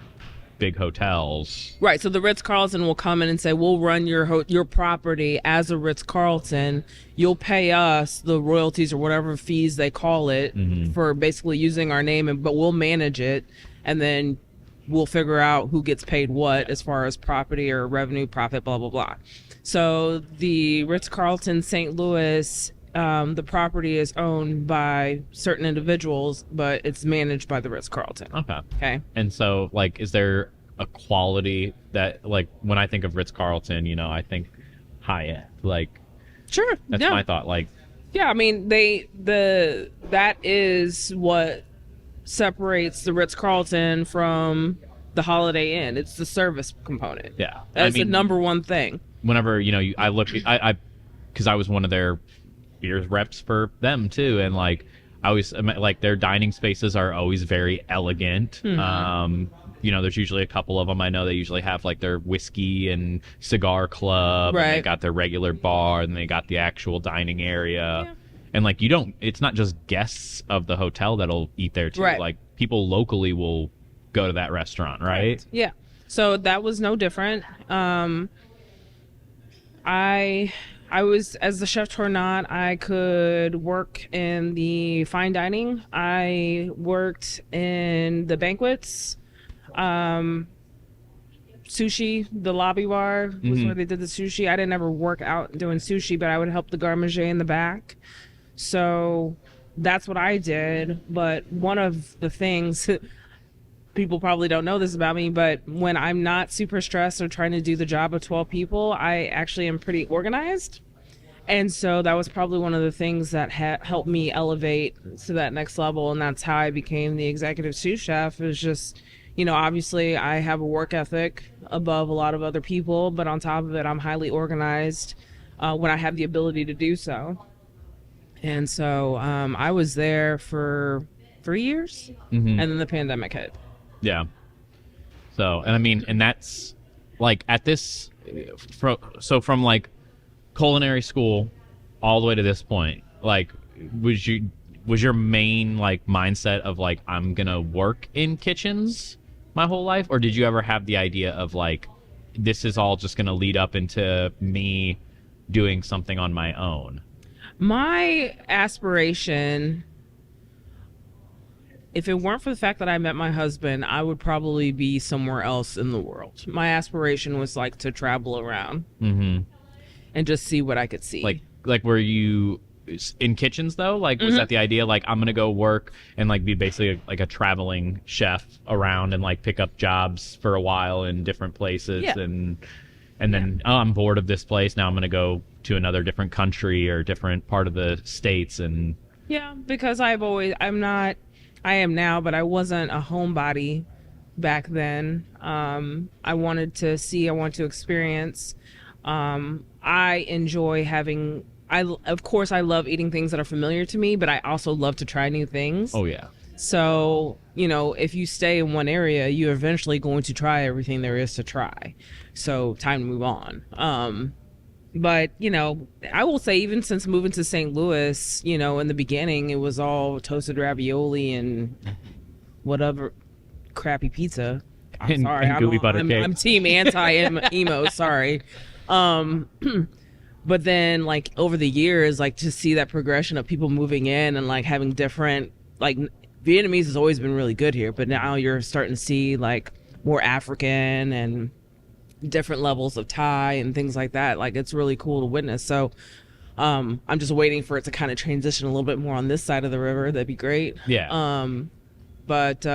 big hotels. right. So the Ritz-Carlton will come in and say, we'll run your property as a Ritz-Carlton. You'll pay us the royalties or whatever fees they call it for basically using our name, but we'll manage it. And then we'll figure out who gets paid what as far as property or revenue, profit, blah, blah, blah. So the Ritz-Carlton St. Louis, the property is owned by certain individuals, but it's managed by the Ritz-Carlton. Okay. And so, like, is there a quality that, like, when I think of Ritz-Carlton, you know, I think high end. Like, Sure. that's yeah. my thought. Like, Yeah, I mean, that is what separates the Ritz-Carlton from the Holiday Inn. It's the service component. yeah. That's the number one thing. Whenever, you know, I look, because I was one of their beer reps for them too, and like, I always, like, their dining spaces are always very elegant. You know, there's usually a couple of them. I know they usually have like their whiskey and cigar club, and they got their regular bar, and they got the actual dining area. Yeah. And like, it's not just guests of the hotel that'll eat there too. Right. Like, people locally will go to that restaurant, right? Yeah. So that was no different. I was, as the chef tournant, I could work in the fine dining. I worked in the banquets. Sushi, the lobby bar was where they did the sushi. I didn't ever work out doing sushi, but I would help the garde manger in the back. So that's what I did. But one of the things, people probably don't know this about me, but when I'm not super stressed or trying to do the job of 12 people, I actually am pretty organized. And so that was probably one of the things that helped me elevate to that next level. And that's how I became the executive sous chef. Is just, you know, obviously I have a work ethic above a lot of other people, but on top of it, I'm highly organized when I have the ability to do so. And so I was there for 3 years, and then the pandemic hit. Yeah. So, and I mean, and that's like at this, from like culinary school all the way to this point, like, was your main like mindset of like, I'm gonna work in kitchens my whole life, or did you ever have the idea of like, this is all just gonna lead up into me doing something on my own? My aspiration, if it weren't for the fact that I met my husband, I would probably be somewhere else in the world. My aspiration was like to travel around and just see what I could see. Like were you in kitchens though? Like, was that the idea? Like, I'm gonna go work and like be basically like a traveling chef around and like pick up jobs for a while in different places, and then I'm bored of this place. Now I'm gonna go to another different country or different part of the States. And because I am now, but I wasn't a homebody back then. I wanted to see, I want to experience. I enjoy having, of course I love eating things that are familiar to me, but I also love to try new things. Oh yeah. So, you know, if you stay in one area, you're eventually going to try everything there is to try. So time to move on. But, you know, I will say even since moving to St. Louis, you know, in the beginning, it was all toasted ravioli and whatever crappy pizza. I'm sorry. and gooey butter cake. I'm team anti-emo. Sorry. But then like over the years, like to see that progression of people moving in and like having different, like Vietnamese has always been really good here, but now you're starting to see like more African and different levels of Thai and things like that. Like it's really cool to witness. So I'm just waiting for it to kind of transition a little bit more on this side of the river. That'd be great. Yeah. But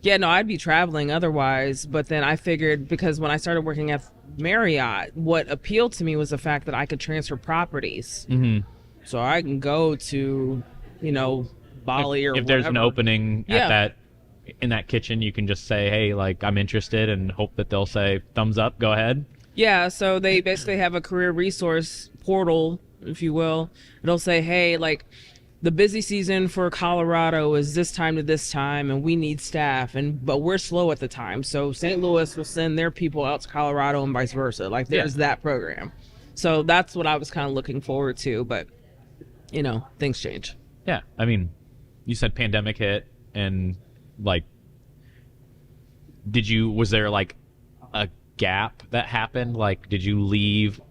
yeah, no, I'd be traveling otherwise. But then I figured, because when I started working at Marriott, what appealed to me was the fact that I could transfer properties. Mm-hmm. So I can go to, Bali or if there's an whatever. opening in that kitchen, you can just say, hey, like, I'm interested, and hope that they'll say thumbs up, go ahead. Yeah, so they basically have a career resource portal, if you will. It'll say, hey, like, the busy season for Colorado is this time to this time, and we need staff, but we're slow at the time. So St. Louis will send their people out to Colorado and vice versa. Like, there's that program. So that's what I was kind of looking forward to, but, things change. Yeah, I mean, you said pandemic hit, and, like, was there, like, a gap that happened? Like, did you leave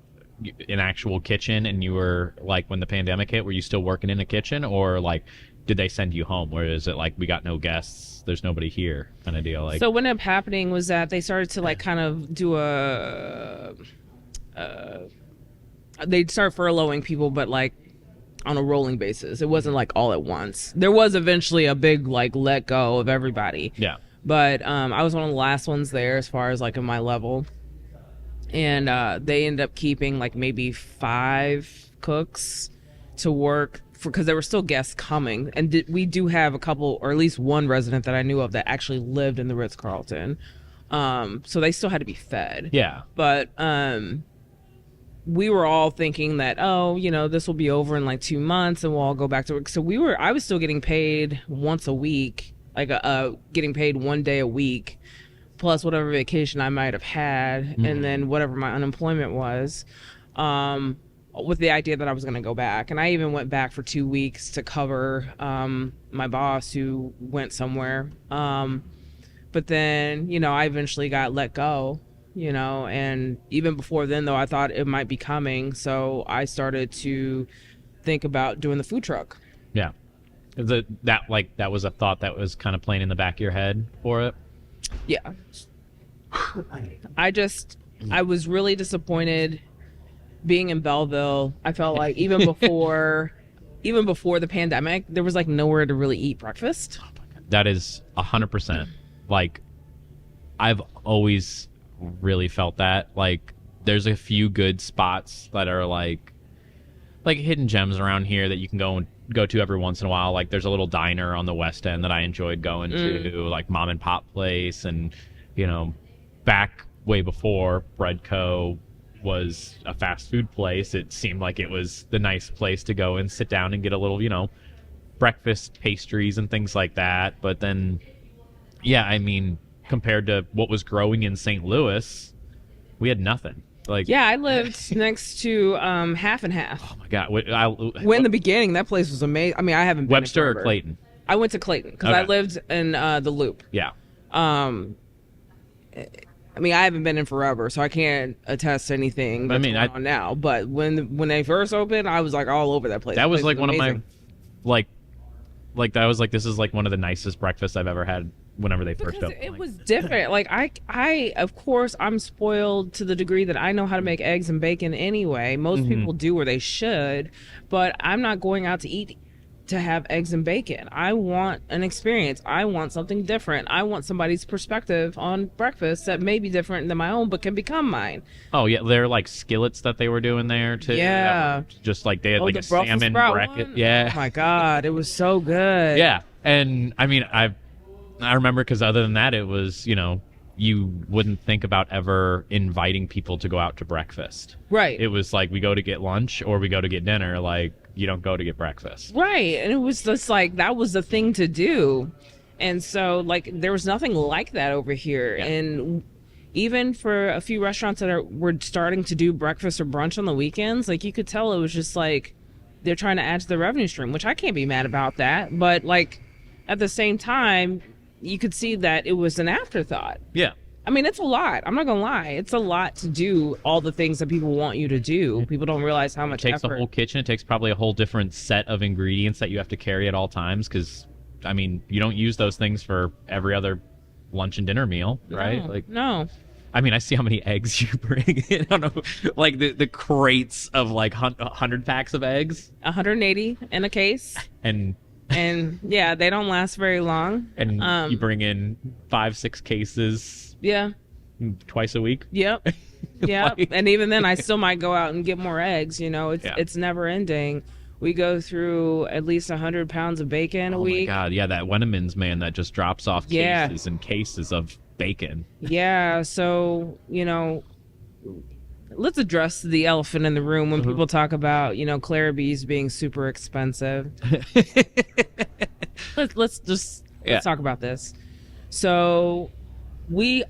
an actual kitchen and you were like, when the pandemic hit, were you still working in a kitchen, or like did they send you home, or is it like, we got no guests, there's nobody here kind of deal? Like, so what ended up happening was that they started to like kind of do they'd start furloughing people, but like on a rolling basis. It wasn't like all at once. There was eventually a big like let go of everybody, but I was one of the last ones there as far as like in my level. And they ended up keeping like maybe 5 cooks to work because there were still guests coming. And we do have a couple, or at least one resident that I knew of that actually lived in the Ritz-Carlton. So they still had to be fed. Yeah. But we were all thinking that, this will be over in like 2 months and we'll all go back to work. So I was still getting paid once a week, like getting paid 1 day a week, plus whatever vacation I might have had, and then whatever my unemployment was, with the idea that I was going to go back. And I even went back for 2 weeks to cover my boss who went somewhere. But then, I eventually got let go, and even before then, though, I thought it might be coming. So I started to think about doing the food truck. Yeah. That was a thought that was kind of playing in the back of your head for it? Yeah. I was really disappointed being in Belleville. I felt like even before the pandemic, there was like nowhere to really eat breakfast. That is 100%. Like, I've always really felt that. Like, there's a few good spots that are like hidden gems around here that you can go to every once in a while. Like, there's a little diner on the West End that I enjoyed going to, like mom and pop place. And, back way before Bread Co. was a fast food place, it seemed like it was the nice place to go and sit down and get a little, breakfast pastries and things like that. But then, yeah, I mean, compared to what was growing in St. Louis, we had nothing. Like, yeah, I lived next to Half and Half. Oh my God! When in the beginning, that place was amazing. I mean, I haven't been Webster or Clayton. I went to Clayton because I lived in the Loop. Yeah. I mean, I haven't been in forever, so I can't attest to anything that's going on now. But when they first opened, I was like all over that place. That was like one of my, like that was like, this is like one of the nicest breakfasts I've ever had. Whenever they first opened, it was different. Like I of course I'm spoiled to the degree that I know how to make eggs and bacon anyway. Most people do, or they should, but I'm not going out to eat to have eggs and bacon. I want an experience. I want something different. I want somebody's perspective on breakfast that may be different than my own, but can become mine. Oh yeah, they're like skillets that they were doing there too. Yeah, just like they had like a salmon bracket. Yeah. Oh my God, it was so good. Yeah, and I mean I remember, because other than that, it was, you wouldn't think about ever inviting people to go out to breakfast. Right. It was like, we go to get lunch or we go to get dinner. Like, you don't go to get breakfast. Right. And it was just like, that was the thing to do. And so, like, there was nothing like that over here. Yeah. And even for a few restaurants that were starting to do breakfast or brunch on the weekends, like, you could tell it was just like, they're trying to add to the revenue stream, which I can't be mad about that. But, like, at the same time, you could see that it was an afterthought. Yeah. I mean, it's a lot. I'm not gonna lie. It's a lot to do all the things that people want you to do. People don't realize how much It takes effort. a whole kitchen. It takes probably a whole different set of ingredients that you have to carry at all times because, I mean, you don't use those things for every other lunch and dinner meal, right? No. I mean, I see how many eggs you bring. I don't know, like the crates of like 100 packs of eggs. 180 in a case. And yeah, they don't last very long. And you bring in 5-6 cases. Yeah. Twice a week. Yep. Yeah. And even then, I still might go out and get more eggs. It's never ending. We go through at least 100 pounds of bacon a week. Oh my God. Yeah. That Wennemann's man that just drops off cases and cases of bacon. Yeah. So, let's address the elephant in the room when people talk about, Clara B's being super expensive. let's talk about this. So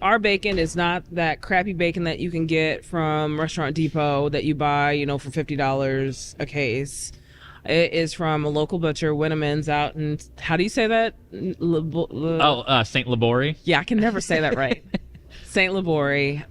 our bacon is not that crappy bacon that you can get from Restaurant Depot that you buy, for $50 a case. It is from a local butcher, Wennemann's, out in, how do you say that? St. Laborie. Yeah, I can never say that right. St. Laborie.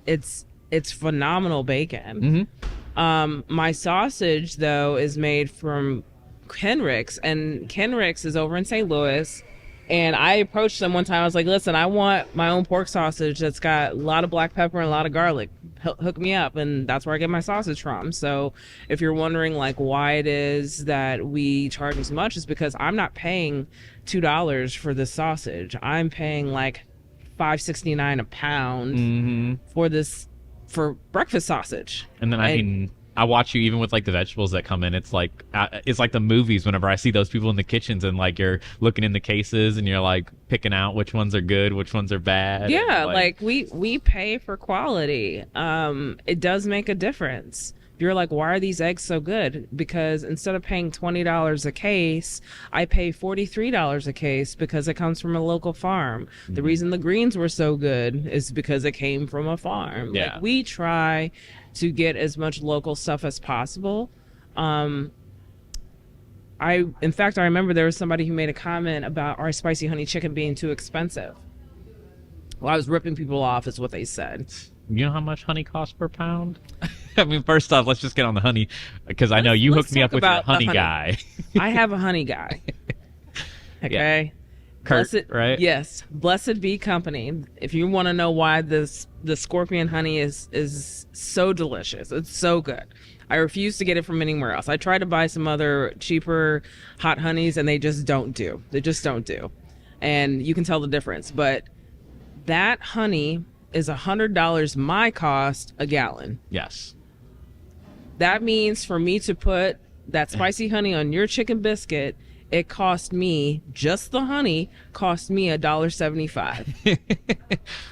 It's phenomenal bacon. My sausage, though, is made from Kenrick's, and Kenrick's is over in St. Louis. And I approached them one time. I was like, listen, I want my own pork sausage that's got a lot of black pepper and a lot of garlic. Hook me up. And that's where I get my sausage from. So if you're wondering why it is that we charge as much, is because I'm not paying $2 for this sausage. I'm paying $5.69 a pound for breakfast sausage. And then I watch you even with the vegetables that come in. It's like the movies whenever I see those people in the kitchens and you're looking in the cases and you're picking out which ones are good, which ones are bad. Yeah, we pay for quality. It does make a difference. You're like, why are these eggs so good? Because instead of paying $20 a case, I pay $43 a case because it comes from a local farm. The reason the greens were so good is because it came from a farm. Yeah. We try to get as much local stuff as possible. In fact, I remember there was somebody who made a comment about our spicy honey chicken being too expensive. Well, I was ripping people off is what they said. You know how much honey costs per pound? I mean, first off, let's just get on the honey, because I know you hooked me up with your honey guy. I have a honey guy. Okay. Yeah. Kurt, right? Yes. Blessed Bee Company. If you want to know why the scorpion honey is so delicious, it's so good. I refuse to get it from anywhere else. I tried to buy some other cheaper hot honeys, and they just don't do. They just don't do. And you can tell the difference. But that honey is $100 my cost a gallon. Yes. That means for me to put that spicy honey on your chicken biscuit, it cost me, just the honey, cost me $1.75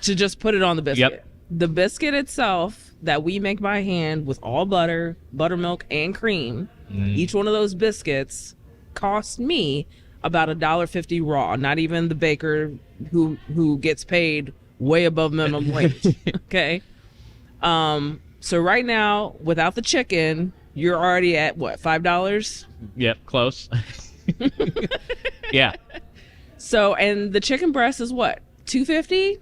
to just put it on the biscuit. Yep. The biscuit itself that we make by hand with all butter, buttermilk, and cream, each one of those biscuits cost me about $1.50 raw, not even the baker who gets paid way above minimum wage. Okay. So right now, without the chicken, you're already at what, $5? Yep, close. Yeah. So, and the chicken breast is what, $2.50?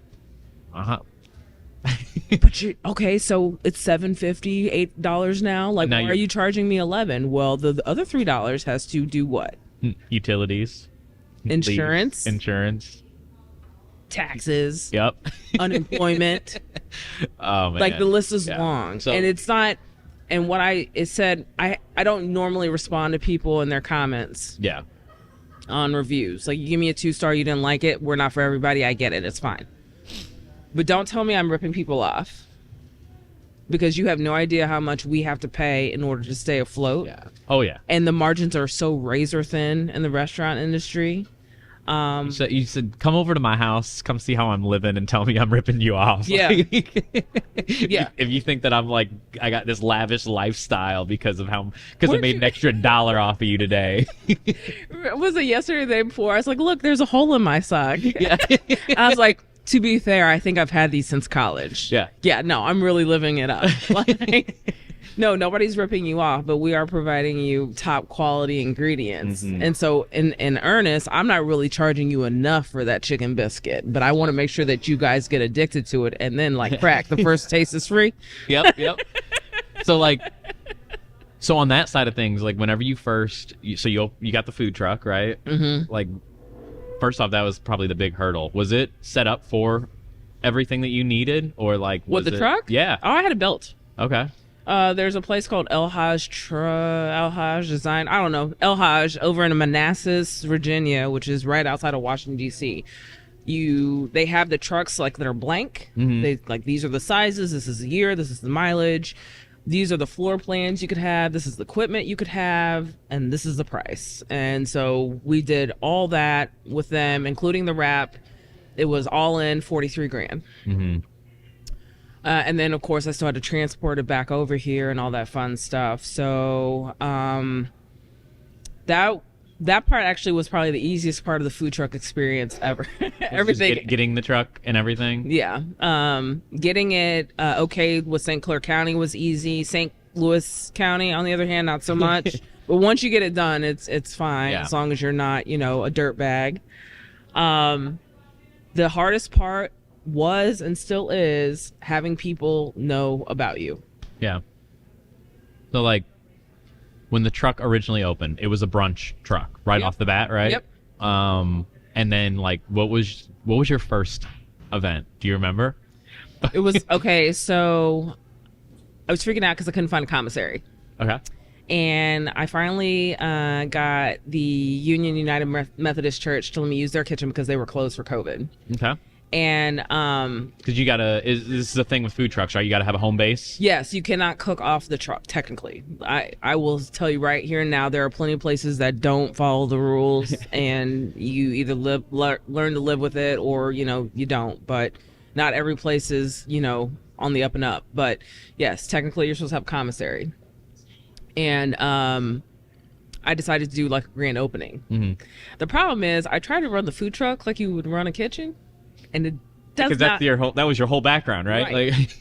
But okay, so it's $7.50, $8 now. Why are you charging me $11? Well, the other $3 has to do what? Utilities, insurance, taxes. Yep. Unemployment. Oh man. The list is long, and it's not. And what it said, I don't normally respond to people in their comments. Yeah. On reviews, you give me a 2-star, you didn't like it. We're not for everybody. I get it. It's fine. But don't tell me I'm ripping people off, because you have no idea how much we have to pay in order to stay afloat. Yeah. Oh yeah. And the margins are so razor thin in the restaurant industry. So you said, come over to my house, come see how I'm living, and tell me I'm ripping you off. Yeah. Yeah. If you think that I'm I got this lavish lifestyle because I made an extra $1 off of you today. Was it yesterday or the day before? I was like, look, there's a hole in my sock. Yeah. I was like, to be fair, I think I've had these since college. Yeah. Yeah, no, I'm really living it up. No, nobody's ripping you off, but we are providing you top quality ingredients. Mhm. And so in earnest, I'm not really charging you enough for that chicken biscuit, but I want to make sure that you guys get addicted to it and then like crack. The first taste is free. Yep. So like, so on that side of things, like whenever you got the food truck, right? Mm-hmm. Like, first off, that was probably the big hurdle. Was it set up for everything that you needed, or like was With the it, truck? Yeah. Oh, I had it built. Okay. There's a place called El Haj Design. I don't know. El Haj over in Manassas, Virginia, which is right outside of Washington, D.C. They have the trucks like that are blank. Mhm. They like, these are the sizes. This is the year. This is the mileage. These are the floor plans you could have. This is the equipment you could have. And this is the price. And so we did all that with them, including the wrap. It was all in 43 grand. Mm-hmm. And then, of course, I still had to transport it back over here and all that fun stuff. So that part actually was probably the easiest part of the food truck experience ever. Everything. Getting the truck and everything. Yeah. Getting it okay with St. Clair County was easy. St. Louis County, on the other hand, not so much. But once you get it done, it's fine, Yeah. as long as you're not, a dirt bag. The hardest part was and still is having people know about you. Yeah. So like, when the truck originally opened, it was a brunch truck right Yep. off the bat, right? Yep. And then like, what was your first event? Do you remember? It was okay. So I was freaking out because I couldn't find a commissary, Okay. and I finally got the Union United Methodist Church to let me use their kitchen because they were closed for COVID. Okay. And Because you gotta, this is the thing with food trucks, right? You gotta have a home base. yes, you cannot cook off the truck technically. I will tell you right here and now, there are plenty of places that don't follow the rules, and you either learn to live with it, or you don't. But not every place is on the up and up. But yes, technically you're supposed to have commissary. And I decided to do like a grand opening. Mm-hmm. The problem is I tried to run the food truck like you would run a kitchen, and it does Because not. that was your whole background, right? Right. Like,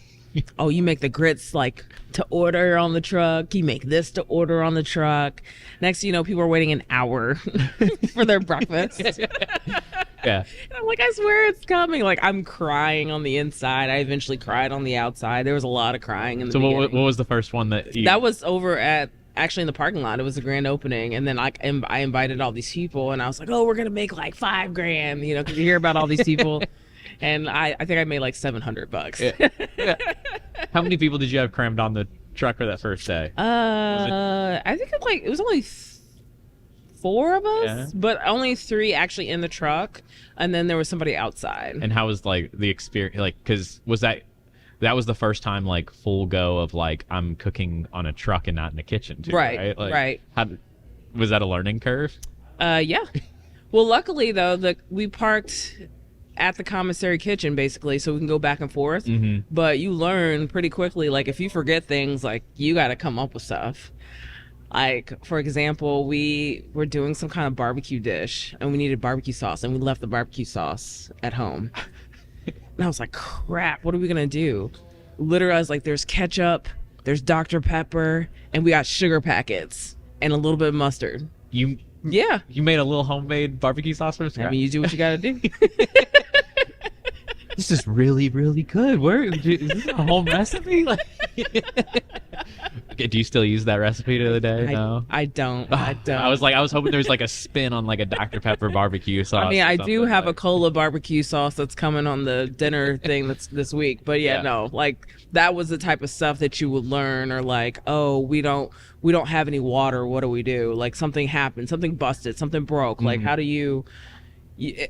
Oh, you make the grits like to order on the truck. You make this to order on the truck. Next thing you know, people are waiting an hour for their breakfast. yeah. And I'm like, I swear it's coming. Like, I'm crying on the inside. I eventually cried on the outside. There was a lot of crying in the So beginning. what was the first one that you... That was over at, actually in the parking lot. It was a grand opening. And then I invited all these people, and I was like, oh, we're going to make like $5 grand, because you hear about all these people. And I think I made like $700. Yeah. How many people did you have crammed on the truck for that first day? I think it was only 4 of us, Yeah. but only 3 actually in the truck, and then there was somebody outside. And how was like the experience? Like, because that was the first time like full go of like I'm cooking on a truck and not in a kitchen too, Right, right? Like, right. Was that a learning curve? Yeah. Well, luckily though, we parked at the commissary kitchen basically, so we can go back and forth. Mm-hmm. But you learn pretty quickly, like if you forget things, like you got to come up with stuff. Like, for example, we were doing some kind of barbecue dish and we needed barbecue sauce, and we left the barbecue sauce at home. And I was like, crap, what are we gonna do? Literally, I was like, there's ketchup, there's Dr. Pepper, and we got sugar packets and a little bit of mustard. You made a little homemade barbecue sauce from scratch? I mean, you do what you gotta do. This is really, really good. Is this a home recipe? Like, okay, do you still use that recipe to the day? No. I don't. I was hoping there was like a spin on like a Dr. Pepper barbecue sauce. I mean, or I something, do have a like- cola barbecue sauce that's coming on the dinner thing that's this week. But yeah, Yeah. no, like that was the type of stuff that you would learn, or like, oh, we don't have any water. What do we do? Like something happened, something busted, something broke. Like, how do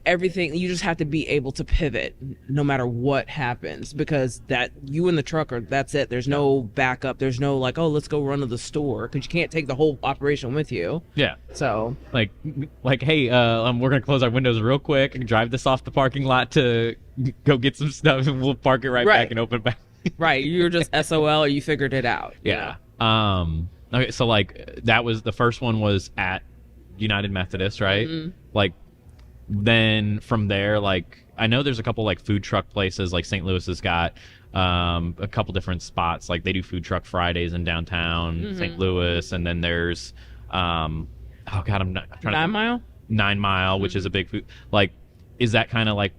everything, you just have to be able to pivot no matter what happens, because that you and the truck that's it. There's no backup. There's no like, oh, let's go run to the store, because you can't take the whole operation with you. Yeah. So Like, hey, we're gonna close our windows real quick and drive this off the parking lot to go get some stuff, and we'll park it right Right. back and open back. right, you're just SOL, or you figured it out. you Yeah. know? Okay, so like that was the first one was at United Methodist, right? Mhm. Like, then from there, like I know there's a couple like food truck places, like St. Louis has got. a couple different spots. Like they do food truck Fridays in downtown St. Louis, and then there's I'm trying 9 Mile. 9 Mile, which is a big food. Like, is that kind of like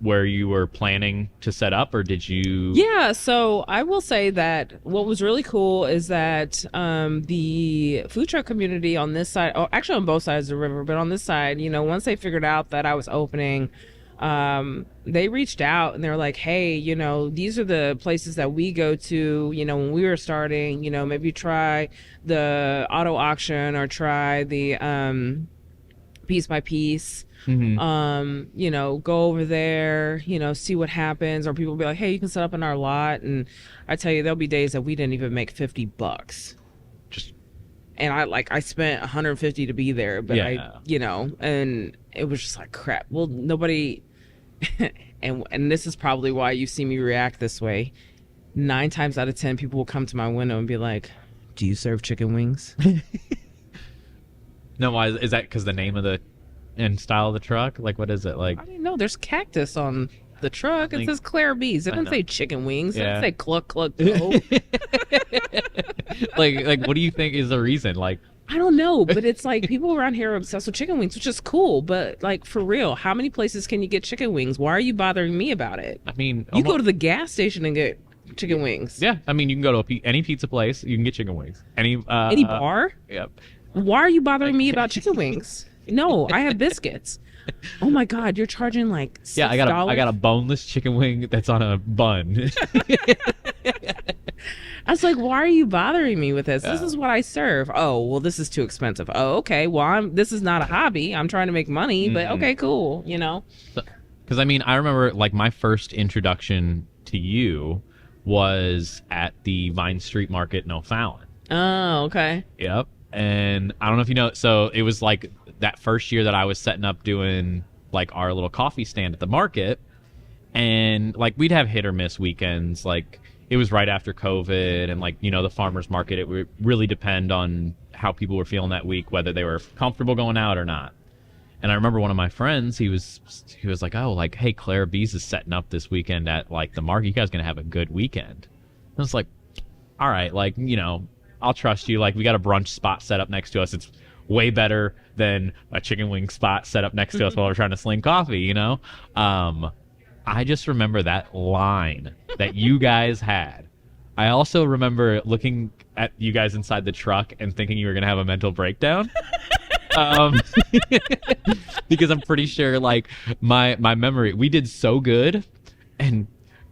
where you were planning to set up, or did you? Yeah, so I will say that what was really cool is that the food truck community on this side, oh, actually on both sides of the river, but on this side, once they figured out that I was opening, they reached out and they were like, hey, these are the places that we go to, when we were starting, maybe try the auto auction or try the piece by piece. Go over there, see what happens, or people will be like, hey, you can set up in our lot. And I tell you, there'll be days that we didn't even make $50. And I spent $150 to be there, but and it was just like crap. Well, nobody, and this is probably why you see me react this way. 9 times out of 10, people will come to my window and be like, do you serve chicken wings? No, why is that? Because the name of the and style of the truck? Like, what is it like? I don't know. There's cactus on the truck. It says Clara B. It doesn't say chicken wings. It doesn't say cluck cluck go. like what do you think is the reason? Like, I don't know, but it's like people around here are obsessed with chicken wings, which is cool. But like, for real, how many places can you get chicken wings? Why are you bothering me about it? I mean, you go to the gas station and get chicken wings. Yeah, I mean, you can go to any pizza place, you can get chicken wings. Any bar. Yep. Why are you bothering me about chicken wings? No, I have biscuits. Oh my God, you're charging like $6. Yeah, I got a boneless chicken wing that's on a bun. I was like, why are you bothering me with this? This is what I serve. Oh, well, this is too expensive. Oh, okay. Well, this is not a hobby. I'm trying to make money, but okay, cool. Because I mean, I remember like my first introduction to you was at the Vine Street Market in O'Fallon. Oh, okay. Yep. And I don't know if you know, so it was like that first year that I was setting up doing like our little coffee stand at the market, and like we'd have hit or miss weekends. Like it was right after COVID, and like the farmers market, it would really depend on how people were feeling that week, whether they were comfortable going out or not. And I remember one of my friends, he was like, oh, like, hey, Clara B's is setting up this weekend at like the market. You guys gonna have a good weekend? And I was like, all right, like I'll trust you. Like, we got a brunch spot set up next to us. It's way better than a chicken wing spot set up next to us while we're trying to sling coffee, I just remember that line that you guys had. I also remember looking at you guys inside the truck and thinking you were going to have a mental breakdown. Because I'm pretty sure, like, my memory, we did so good, and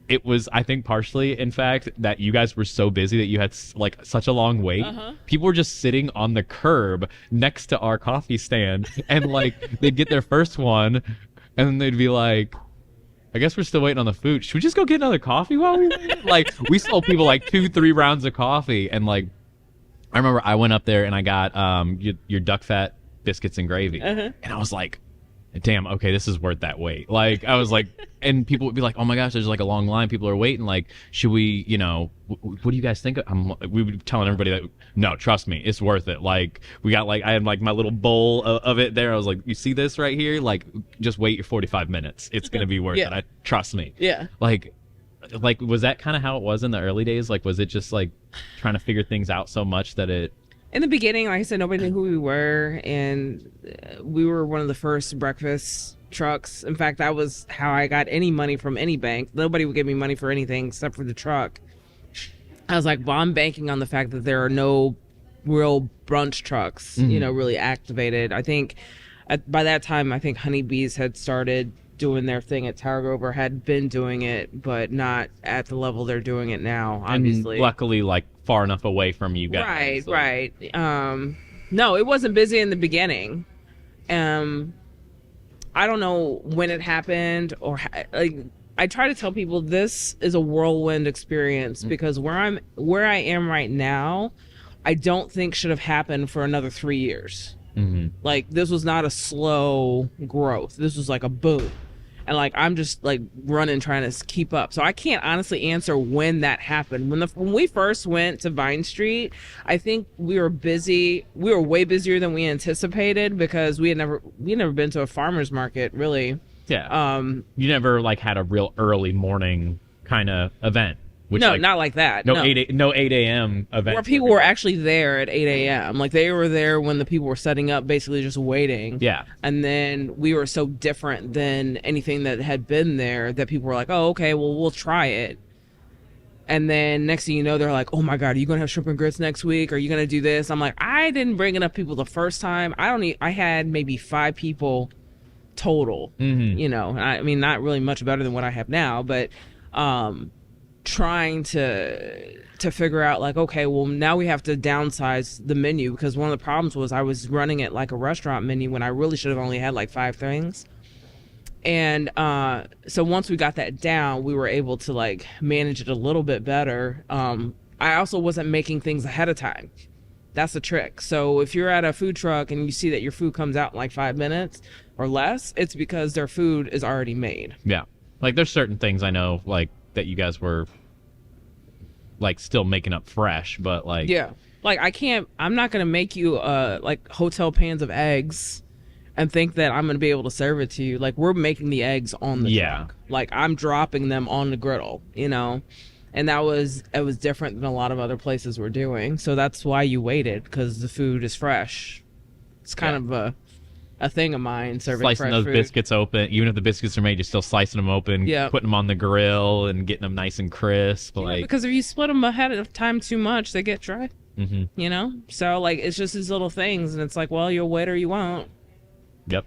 it was, I think, partially, in fact, that you guys were so busy that you had like such a long wait. People were just sitting on the curb next to our coffee stand, and like they'd get their first one, and then they'd be like, I guess we're still waiting on the food. Should we just go get another coffee while we wait? Like, we sold people like 2-3 rounds of coffee, and like I remember I went up there and I got your duck fat biscuits and gravy, and I was like, damn, okay, this is worth that wait. Like, I was like, and people would be like, oh my gosh, there's like a long line, people are waiting, like, should we, what do you guys think? We would be telling everybody that, no, trust me, it's worth it. Like, we got like, I had like my little bowl of it there. I was like, you see this right here? Like, just wait your 45 minutes. It's going to be worth it. Trust me. Yeah. Like, was that kind of how it was in the early days? Like, was it just like trying to figure things out so much that it... In the beginning, like I said, nobody knew who we were, and we were one of the first breakfast trucks. In fact, that was how I got any money from any bank. Nobody would give me money for anything except for the truck. I was like, well, I'm banking on the fact that there are no real brunch trucks, really activated. I think by that time, I think Honeybees had started doing their thing at Tower Grove, or had been doing it, but not at the level they're doing it now, obviously. And luckily, like, far enough away from you guys. Right. No, it wasn't busy in the beginning. I don't know when it happened, or like, I try to tell people this is a whirlwind experience, because where I am right now, I don't think should have happened for another 3 years. Like, this was not a slow growth. This was like a boom. And like, I'm just like running, trying to keep up. So I can't honestly answer when that happened. When we first went to Vine Street, I think we were busy. We were way busier than we anticipated, because we had never been to a farmer's market, really. Yeah. You never like had a real early morning kind of event. Which, No, like, not like that. no No. 8 a.m. event. Where people were actually there at 8 a.m. Like, they were there when the people were setting up, basically just waiting. Yeah. And then we were so different than anything that had been there that people were like, oh, okay, well, we'll try it. And then next thing you know, they're like, oh my God, are you going to have shrimp and grits next week? Are you going to do this? I'm like, I didn't bring enough people the first time. I had maybe 5 people total, you know, I mean, not really much better than what I have now, but trying to figure out like, okay, well, now we have to downsize the menu, because one of the problems was I was running it like a restaurant menu when I really should have only had like 5 things. And so once we got that down, we were able to like manage it a little bit better. I also wasn't making things ahead of time. That's the trick. So if you're at a food truck and you see that your food comes out in like 5 minutes or less, it's because their food is already made. Yeah. Like, there's certain things I know, like, that you guys were, like, still making up fresh, but, like... Yeah. Like, I'm not going to make you, like, hotel pans of eggs and think that I'm going to be able to serve it to you. Like, we're making the eggs on the truck. Like, I'm dropping them on the griddle, you know? And it was different than a lot of other places were doing. So that's why you waited, because the food is fresh. It's kind of a thing of mine, serving slicing fresh those food. biscuits open. Even if the biscuits are made, you're still slicing them open, putting them on the grill and getting them nice and crisp. Yeah, like, because if you split them ahead of time too much, they get dry. You know? So, like, it's just these little things, and it's like, well, you'll wait or you won't. Yep.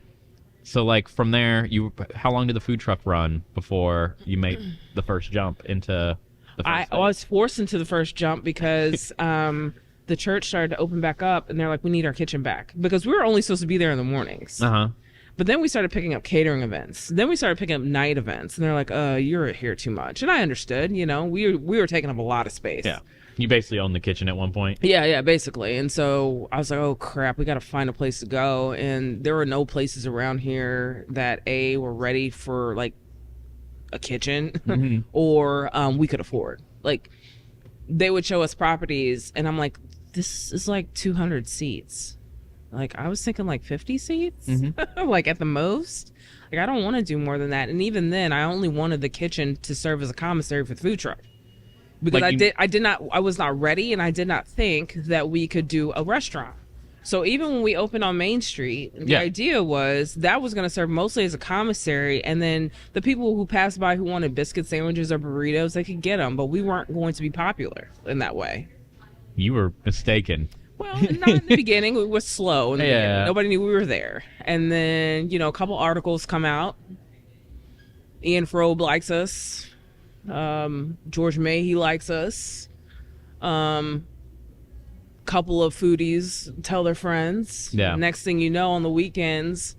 So, like, from there, how long did the food truck run before you made the first jump into the first I was forced into the first jump because the church started to open back up, and they're like, we need our kitchen back, because we were only supposed to be there in the mornings. But then we started picking up catering events. Then we started picking up night events, and they're like, you're here too much. And I understood, you know, we were taking up a lot of space. Yeah. You basically owned the kitchen at one point. Yeah, basically. And so I was like, oh crap, we got to find a place to go. And there were no places around here that were ready for like a kitchen or we could afford. Like, they would show us properties, and I'm like, this is like 200 seats. Like, I was thinking like 50 seats, like at the most. Like, I don't want to do more than that. And even then, I only wanted the kitchen to serve as a commissary for the food truck, because like I was not ready, and I did not think that we could do a restaurant. So even when we opened on Main Street, the idea was that was going to serve mostly as a commissary, and then the people who passed by who wanted biscuit sandwiches or burritos, they could get them, but we weren't going to be popular in that way. You were mistaken. Well, not in the beginning. We were slow in the beginning. Nobody knew we were there. And then, you know, a couple articles come out. Ian Frobe likes us. George May, likes us. Couple of foodies tell their friends. Yeah. Next thing you know, on the weekends,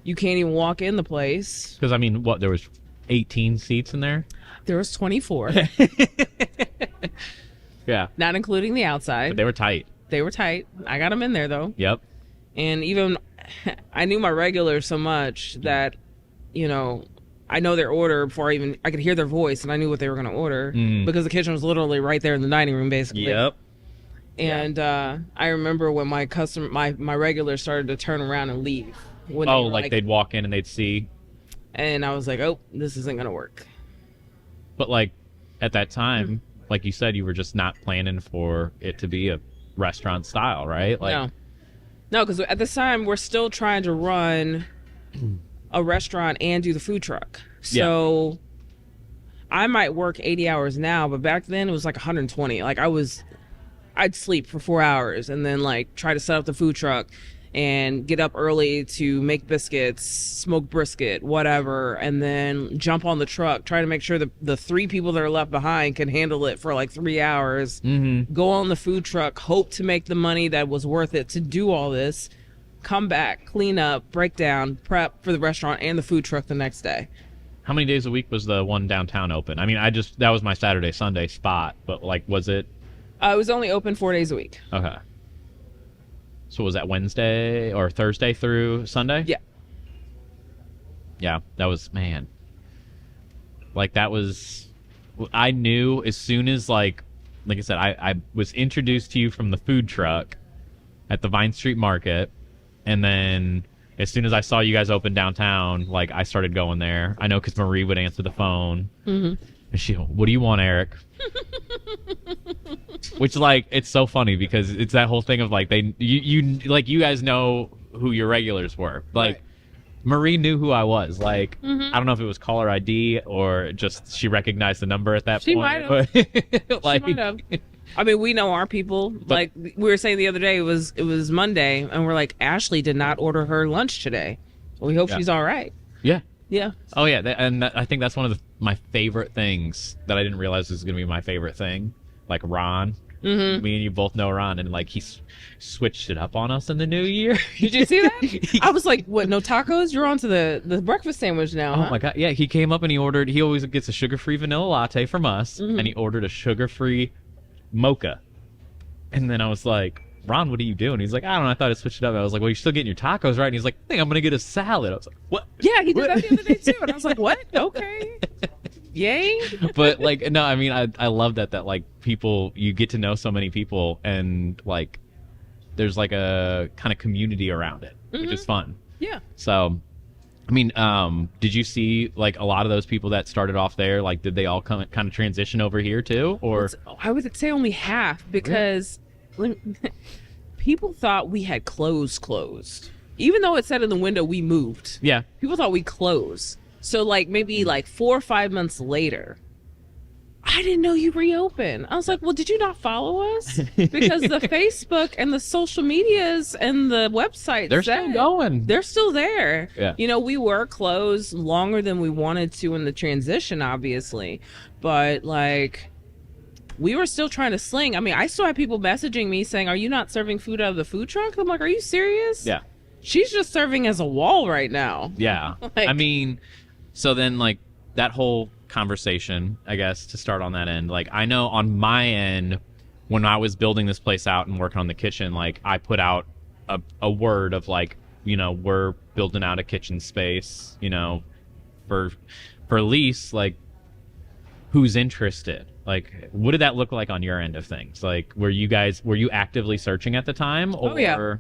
you can't even walk in the place. Because, I mean, there was 18 seats in there? There was 24. Yeah. Not including the outside. But they were tight. They were tight. I got them in there, though. Yep. And even I knew my regulars so much that, you know, I know their order before I could hear their voice, and I knew what they were going to order because the kitchen was literally right there in the dining room, basically. Yep. And I remember when my regulars started to turn around and leave. When like they'd walk in and they'd see. And I was like, oh, this isn't going to work. But, like, at that time, like you said, you were just not planning for it to be a restaurant style, right? Like, no, because at this time we're still trying to run a restaurant and do the food truck. So I might work 80 hours now, but back then it was like 120. Like, I'd sleep for 4 hours and then like try to set up the food truck and get up early to make biscuits, smoke brisket, whatever, and then jump on the truck, try to make sure that the 3 people that are left behind can handle it for like 3 hours, go on the food truck, hope to make the money that was worth it to do all this, come back, clean up, break down, prep for the restaurant and the food truck the next day. how many days a week was the one downtown open? I mean, that was my Saturday, Sunday spot, but like, was it? It was only open 4 days a week. Okay. So was that Wednesday or Thursday through Sunday? Yeah. Yeah, that was, man. Like, that was, I knew as soon as, like I said, I was introduced to you from the food truck at the Vine Street Market, and then as soon as I saw you guys open downtown, like, I started going there. I know because Marie would answer the phone. Mm-hmm. And she, what do you want, Eric? Which, like, it's so funny because it's that whole thing of like you guys know who your regulars were. Like, Right. Marie knew who I was. Like, Mm-hmm. I don't know if it was caller ID or just she recognized the number at that She point. might have. But, like, She might have. I mean, we know our people. Like we were saying the other day, it was Monday, and we're like, Ashley did not order her lunch today. Well, we hope Yeah. she's all right. yeah. Yeah. Oh yeah, I think that's one of my favorite things that I didn't realize was going to be my favorite thing. Like Ron, Mm-hmm. me and you both know Ron, and like he switched it up on us in the new year. Did you see that? I was like, what? No tacos? You're on to the breakfast sandwich now, huh? Oh my god, yeah, he came up and he ordered. He always gets a sugar-free vanilla latte from us, and he ordered a sugar-free mocha. And then I was like, Ron, what are you doing? He's like, I don't know, I thought I switched it up. I was like, well, you're still getting your tacos, right? And he's like, I think I'm gonna get a salad. I was like, what? Yeah, he did What? that the other day too, and I was like, what? Okay. Yay. But like, no, I mean, I love that like people, you get to know so many people, and like there's like a kind of community around it, which is fun. Yeah. So I mean, did you see like a lot of those people that started off there, like did they all kind of transition over here too, or I would say only half, because people thought we had closed. Even though it said in the window we moved. yeah, People thought we closed. So like maybe like 4 or 5 months later, I didn't know you reopened. I was like, well, did you not follow us? Because the Facebook and the social medias and the website, they're still going. They're still there. Yeah. You know, we were closed longer than we wanted to in the transition, obviously. But like, we were still trying to sling. I mean, I still have people messaging me saying, are you not serving food out of the food truck? I'm like, are you serious? Yeah. She's just serving as a wall right now. Yeah. Like- I mean, so then like that whole conversation, I guess, to start on that end, like I know on my end, when I was building this place out and working on the kitchen, like I put out a word of like, you know, we're building out a kitchen space, you know, for lease, like who's interested? Like, what did that look like on your end of things? Like, were you actively searching at the time? Or... Oh, yeah.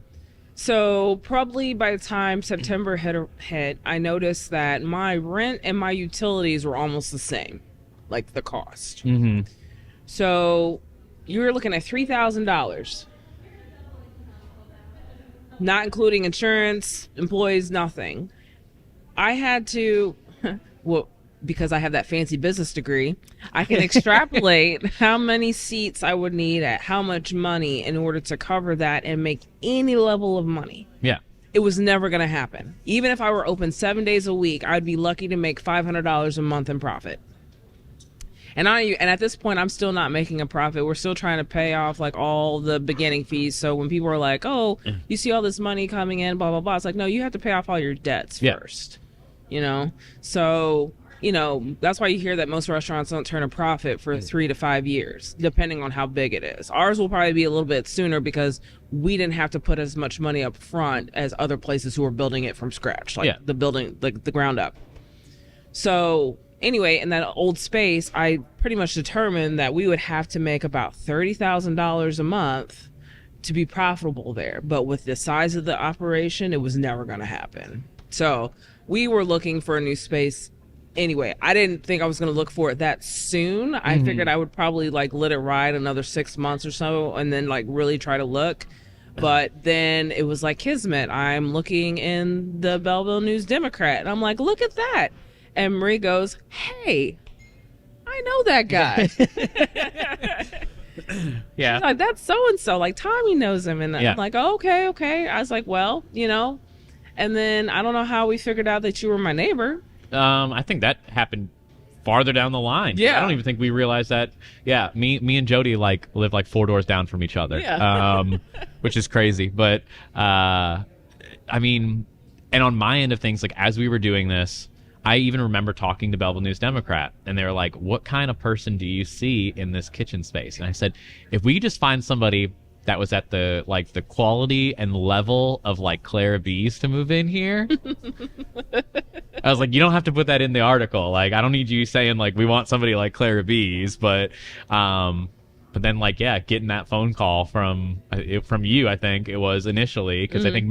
So probably by the time September hit, I noticed that my rent and my utilities were almost the same, like the cost. Mm-hmm. So you were looking at $3,000, not including insurance, employees, nothing. I had to, well, because I have that fancy business degree, I can extrapolate how many seats I would need at how much money in order to cover that and make any level of money. Yeah. It was never going to happen. Even if I were open 7 days a week, I'd be lucky to make $500 a month in profit. And at this point, I'm still not making a profit. We're still trying to pay off like all the beginning fees. So when people are like, oh, you see all this money coming in, blah, blah, blah. It's like, no, you have to pay off all your debts first, you know? So, you know, that's why you hear that most restaurants don't turn a profit for 3 to 5 years, depending on how big it is. Ours will probably be a little bit sooner because we didn't have to put as much money up front as other places who are building it from scratch, like the building, like the ground up. So anyway, in that old space, I pretty much determined that we would have to make about $30,000 a month to be profitable there. But with the size of the operation, it was never going to happen. So we were looking for a new space. Anyway, I didn't think I was going to look for it that soon. I figured I would probably like let it ride another 6 months or so and then like really try to look. But then it was like kismet. I'm looking in the Belleville News Democrat and I'm like, look at that. And Marie goes, hey, I know that guy. Yeah. She's like, that's so-and-so. Like Tommy knows him. And Yeah. I'm like, oh, okay. I was like, well, you know. And then I don't know how we figured out that you were my neighbor. I think that happened farther down the line. Yeah. I don't even think we realized that. Yeah, me and Jodie like live like 4 doors down from each other. Yeah. Which is crazy. But I mean, and on my end of things, like as we were doing this, I even remember talking to Belleville News Democrat, and they were like, "What kind of person do you see in this kitchen space?" And I said, "If we just find somebody that was at the like the quality and level of like Clara B's to move in here." I was like, you don't have to put that in the article. Like, I don't need you saying like we want somebody like Clara B's, but then like yeah, getting that phone call from you, I think it was initially because I think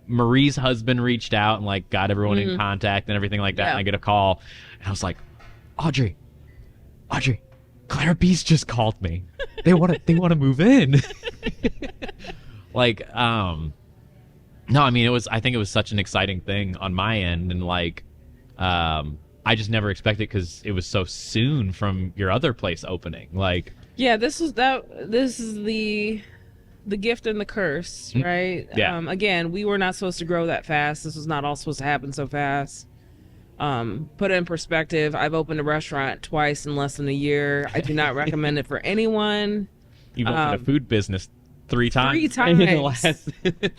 Marie's husband reached out and like got everyone in contact and everything like that. Yeah. And I get a call, and I was like, Audrey, Clara B's just called me. They want to move in. Like, no, I mean, I think it was such an exciting thing on my end. And like, I just never expected because it was so soon from your other place opening. Like, yeah, this is the gift and the curse, right? Yeah. Again, we were not supposed to grow that fast. This was not all supposed to happen so fast. Put it in perspective, I've opened a restaurant twice in less than a year. I do not recommend it for anyone. You've opened a food business 3 times. 3 times in the last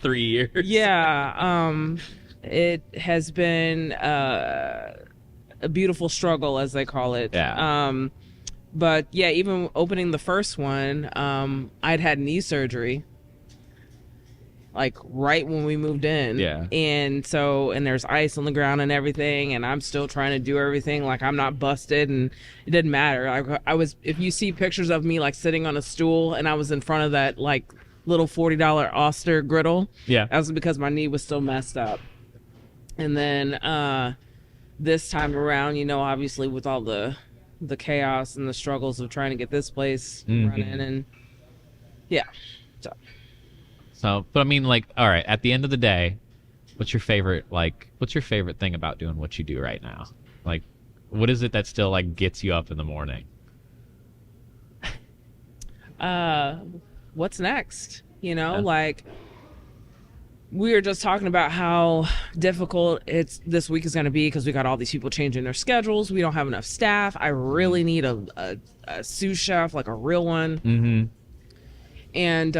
3 years. Yeah. It has been a beautiful struggle, as they call it. Yeah. But yeah, even opening the first one, I'd had knee surgery, like right when we moved in. Yeah. And there's ice on the ground and everything, and I'm still trying to do everything like I'm not busted, and it didn't matter. I was, if you see pictures of me like sitting on a stool and I was in front of that like little $40 Oster griddle, Yeah. that was because my knee was still messed up. And then this time around, you know, obviously with all the chaos and the struggles of trying to get this place running, and yeah. So, but I mean, like, all right, at the end of the day, what's your favorite thing about doing what you do right now? Like, what is it that still like gets you up in the morning? What's next? You know, like we were just talking about how difficult this week is going to be because we got all these people changing their schedules. We don't have enough staff. I really need a sous chef, like a real one. Mm-hmm. And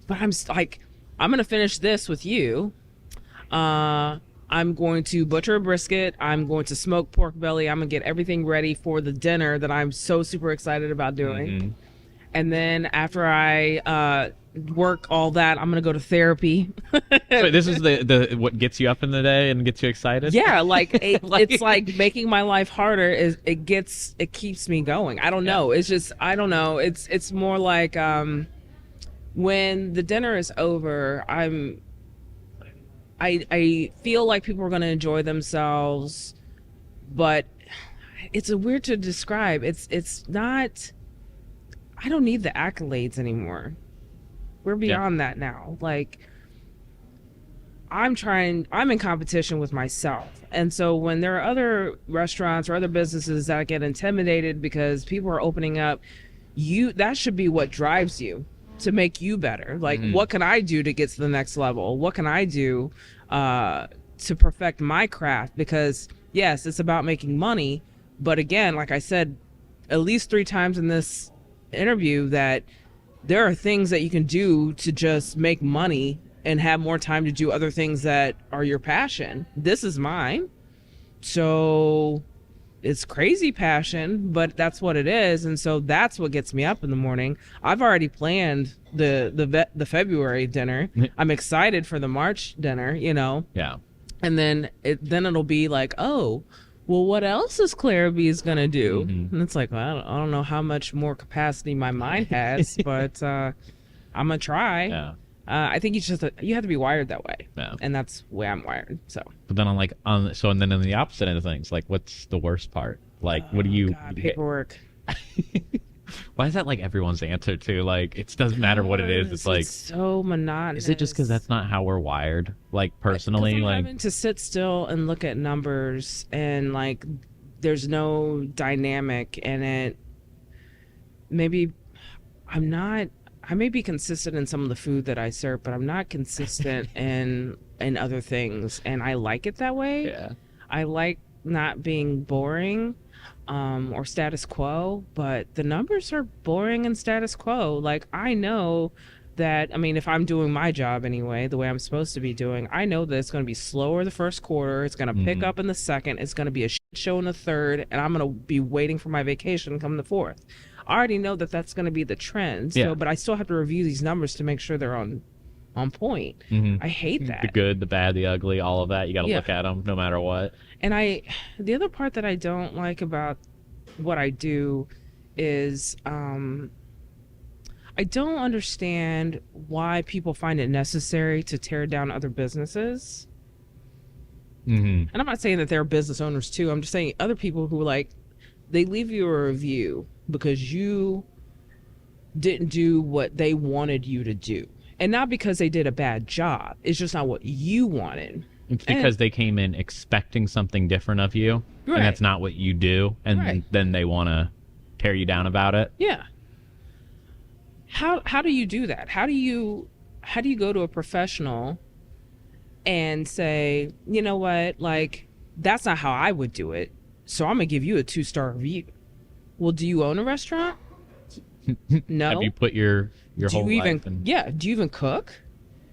but I'm like, I'm going to finish this with you. I'm going to butcher a brisket. I'm going to smoke pork belly. I'm going to get everything ready for the dinner that I'm so super excited about doing. Mm-hmm. And then after I work all that, I'm going to go to therapy. So this is the what gets you up in the day and gets you excited? Yeah, like it's like making my life harder. It keeps me going. I don't know. It's just, I don't know. It's more like when the dinner is over, I feel like people are going to enjoy themselves, but it's weird to describe. It's not, I don't need the accolades anymore. We're beyond that now. Like, I'm in competition with myself. And so when there are other restaurants or other businesses that get intimidated because people are opening up, that should be what drives you to make you better. Like, what can I do to get to the next level? What can I do to perfect my craft? Because yes, it's about making money. But again, like I said, at least 3 times in this interview, that there are things that you can do to just make money and have more time to do other things that are your passion. This is mine. So it's crazy passion, but that's what it is. And so that's what gets me up in the morning. I've already planned the February dinner. I'm excited for the March dinner, you know? Yeah. And then it'll be like, oh, well, what else is Clara B is going to do? And it's like, well, I don't know how much more capacity my mind has, but I'm going to try. Yeah. I think you have to be wired that way. Yeah. And that's the way I'm wired. So. But then and then on the opposite end of things, like, what's the worst part? Like, what do you? God, paperwork. Why is that like everyone's answer to? Like, it doesn't matter what it is. It's like so monotonous. Is it just because that's not how we're wired? Like, personally, I'm like having to sit still and look at numbers, and like, there's no dynamic in it. Maybe I may be consistent in some of the food that I serve, but I'm not consistent in other things, and I like it that way. Yeah. I like not being boring. Or status quo, but the numbers are boring and status quo. Like, I know that, I mean, if I'm doing my job anyway, the way I'm supposed to be doing, I know that it's going to be slower the first quarter, it's going to pick up in the second, it's going to be a shit show in the third, and I'm going to be waiting for my vacation come the fourth. I already know that that's going to be the trend. So, but I still have to review these numbers to make sure they're on point. I hate that. The good, the bad, the ugly, all of that. You got to look at them no matter what. And the other part that I don't like about what I do is I don't understand why people find it necessary to tear down other businesses. And I'm not saying that they're business owners too. I'm just saying other people who like they leave you a review because you didn't do what they wanted you to do. And not because they did a bad job. It's just not what you wanted. It's because they came in expecting something different of you, Right. and that's not what you do, and Right. then they want to tear you down about it. Yeah. How do you do that? How do you go to a professional and say, you know what, like, that's not how I would do it, so I'm gonna give you a 2-star review. Well, do you own a restaurant? No. Have you put your whole life in? Yeah, do you even cook?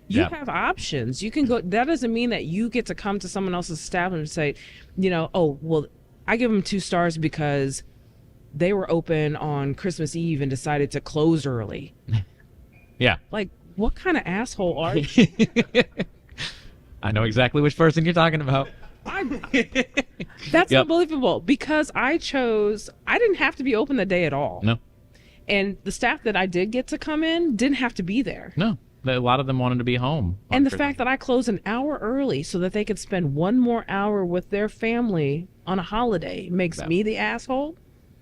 You Yeah. have options. You can go. That doesn't mean that you get to come to someone else's establishment and say, you know, oh, well, I give them 2 stars because they were open on Christmas Eve and decided to close early. Yeah. Like, what kind of asshole are you? I know exactly which person you're talking about. That's Yep. unbelievable, because I didn't have to be open the day at all. No. And the staff that I did get to come in didn't have to be there. No. A lot of them wanted to be home. And the fact that I closed an hour early so that they could spend 1 more hour with their family on a holiday makes me the asshole.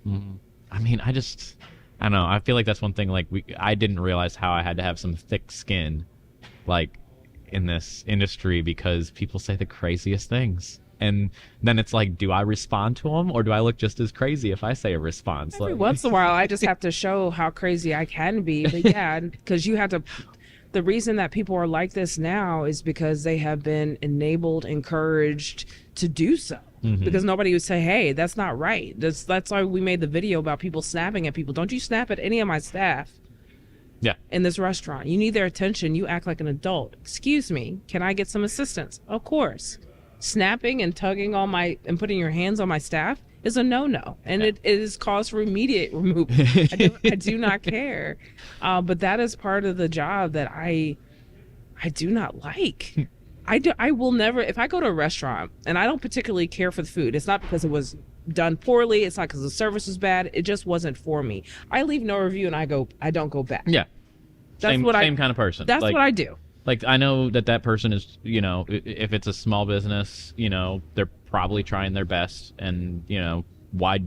I mean, I don't know. I feel like that's one thing. Like, I didn't realize how I had to have some thick skin, like, in this industry, because people say the craziest things. And then it's like, do I respond to them, or do I look just as crazy if I say a response? Every Like, once in a while, I just have to show how crazy I can be. But yeah, because you have to. The reason that people are like this now is because they have been enabled, encouraged to do so. Because nobody would say, hey, that's not right. That's why we made the video about people snapping at people. Don't you snap at any of my staff yeah. in this restaurant. You need their attention. You act like an adult. Excuse me, can I get some assistance? Of course. Snapping and tugging on and putting your hands on my staff is a no-no, and it is cause for immediate removal. I do not care, but that is part of the job that I do not like. I will never, if I go to a restaurant and I don't particularly care for the food, it's not because it was done poorly, it's not because the service was bad, it just wasn't for me. I leave no review and I don't go back. Yeah. That's same kind of person. That's like, what I do. Like, I know that person is, you know, if it's a small business, you know, they're probably trying their best, and, you know, why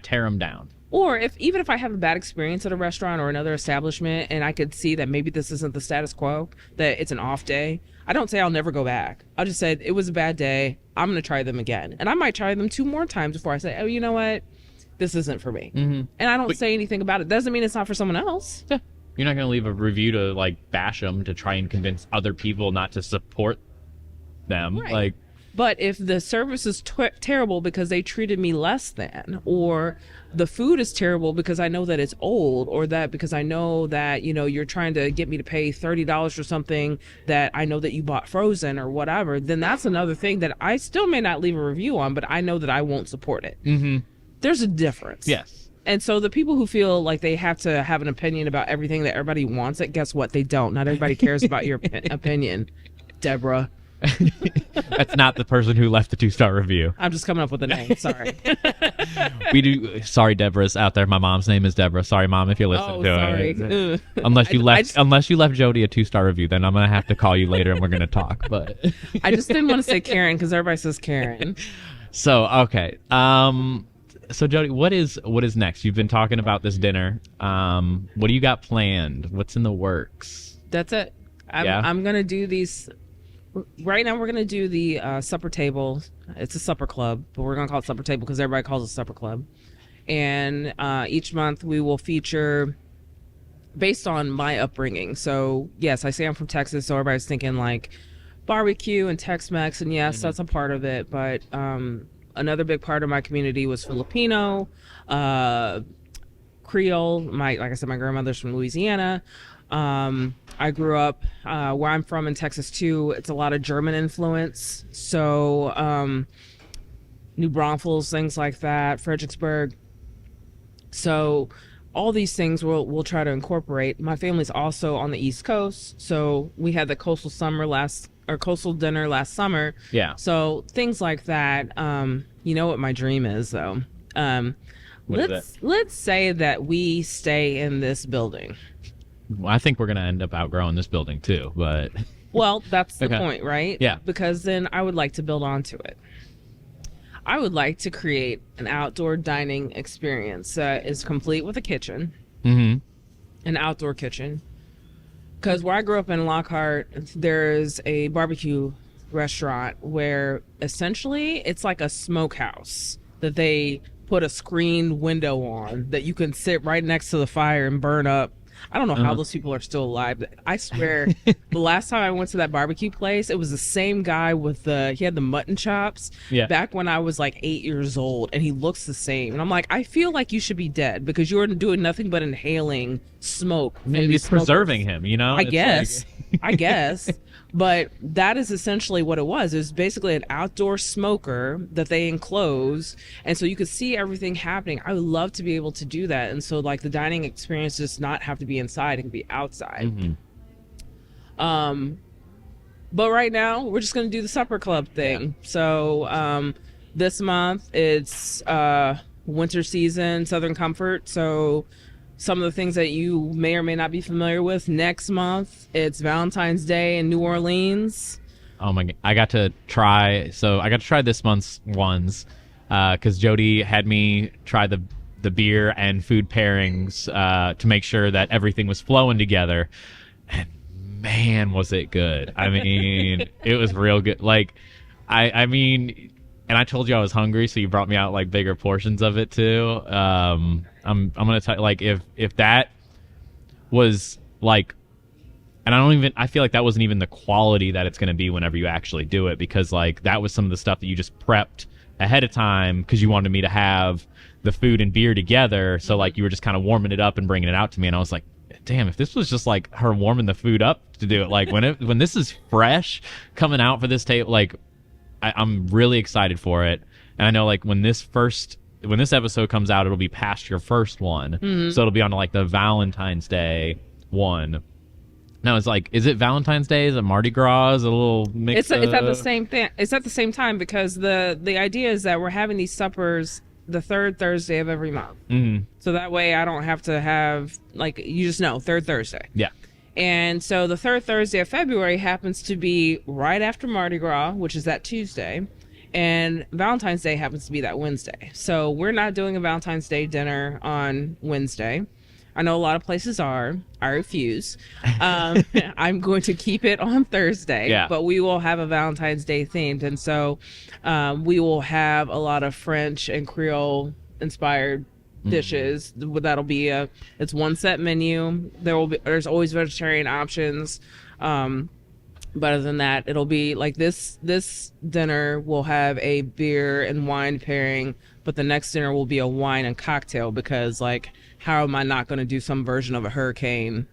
tear them down? Or even if I have a bad experience at a restaurant or another establishment and I could see that maybe this isn't the status quo, that it's an off day, I don't say I'll never go back. I'll just say it was a bad day. I'm going to try them again. And I might try them 2 more times before I say, oh, you know what? This isn't for me. And I don't say anything about it. Doesn't mean it's not for someone else. Yeah. You're not going to leave a review to, like, bash them, to try and convince other people not to support them. Right. Like, but if the service is terrible because they treated me less than, or the food is terrible because I know that it's old, or that because I know that, you know, you're trying to get me to pay $30 for something that I know that you bought frozen or whatever, then that's another thing that I still may not leave a review on, but I know that I won't support it. There's a difference. yes. And so the people who feel like they have to have an opinion about everything that everybody wants it, guess what? They don't. Not everybody cares about your opinion, Deborah. That's not the person who left the 2-star review. I'm just coming up with a name. Sorry. We do. Sorry, Deborah's out there. My mom's name is Deborah. Sorry, Mom, if you're listening to sorry. it. Unless you left Jodie a 2-star review, then I'm gonna have to call you later and we're gonna talk. But I just didn't want to say Karen because everybody says Karen. So okay. So Jodie, what is next? You've been talking about this dinner. What do you got planned? What's in the works? That's it. I'm gonna do these. Right now, we're gonna do the supper table. It's a supper club, but we're gonna call it supper table because everybody calls it supper club. And each month we will feature based on my upbringing. So yes, I say I'm from Texas, so everybody's thinking like barbecue and Tex-Mex, and yes, that's a part of it. But another big part of my community was Filipino, Creole. Like I said, my grandmother's from Louisiana. I grew up where I'm from in Texas too. It's a lot of German influence. So New Braunfels, things like that, Fredericksburg. So all these things we'll try to incorporate. My family's also on the East Coast, so we had the coastal dinner last summer. Yeah. So things like that. You know what my dream is, though. Let's say that we stay in this building. Well, I think we're gonna end up outgrowing this building too, but Well, that's the Okay. point, right? Yeah. Because then I would like to build onto it. I would like to create an outdoor dining experience that is complete with a kitchen, Mm-hmm. an outdoor kitchen. Because where I grew up in Lockhart, there's a barbecue restaurant where essentially it's like a smokehouse that they put a screened window on that you can sit right next to the fire and burn up. I don't know how those people are still alive. I swear, the last time I went to that barbecue place, it was the same guy with he had the mutton chops back when I was like 8 years old, and he looks the same. And I'm like, I feel like you should be dead because you're doing nothing but inhaling smoke. Maybe it's preserving him, you know? I guess. I guess. But that is essentially what it was. It was basically an outdoor smoker that they enclose. And so you could see everything happening. I would love to be able to do that. And so like the dining experience does not have to be inside. It can be outside. Mm-hmm. But right now we're just going to do the supper club thing. Yeah. So this month it's winter season, Southern Comfort. So some of the things that you may or may not be familiar with. Next month, it's Valentine's Day in New Orleans. Oh my! I got to try this month's ones because Jodie had me try the beer and food pairings to make sure that everything was flowing together. And man, was it good! I mean, it was real good. Like, I mean. And I told you I was hungry, so you brought me out like bigger portions of it too. I'm gonna tell you, like, if that was like, and I feel like that wasn't even the quality that it's gonna be whenever you actually do it, because like that was some of the stuff that you just prepped ahead of time because you wanted me to have the food and beer together. So like you were just kind of warming it up and bringing it out to me, and I was like, damn, if this was just like her warming the food up to do it, like when this is fresh coming out for this table, like. I'm really excited for it, and I know like when this episode comes out, it'll be past your first one, so it'll be on like the Valentine's Day one. Now it's like, is it Valentine's Day? Is it Mardi Gras? Is it a little mix? It's at the same thing. It's at the same time because the idea is that we're having these suppers the third Thursday of every month, so that way I don't have to have like you just know third Thursday. Yeah. And so the third Thursday of February happens to be right after Mardi Gras, which is that Tuesday, and Valentine's Day happens to be that Wednesday. So we're not doing a Valentine's Day dinner on Wednesday. I know a lot of places are. I refuse. I'm going to keep it on Thursday, but we will have a Valentine's Day themed. And so we will have a lot of French and Creole inspired dishes. That'll be it's one set menu. There's always vegetarian options, but other than that, it'll be like this dinner will have a beer and wine pairing, but the next dinner will be a wine and cocktail, because like how am I not going to do some version of a hurricane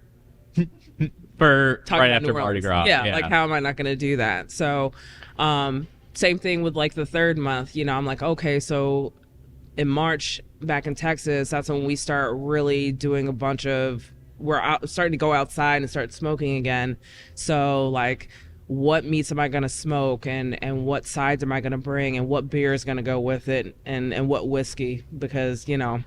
for right after Mardi Gras? Yeah, like how am I not going to do that? So same thing with like the third month, you know, I'm like, okay, so in March back in Texas, that's when we start really doing we're starting to go outside and start smoking again. So like, what meats am I going to smoke, and what sides am I going to bring, and what beer is going to go with it, and what whiskey, because, you know,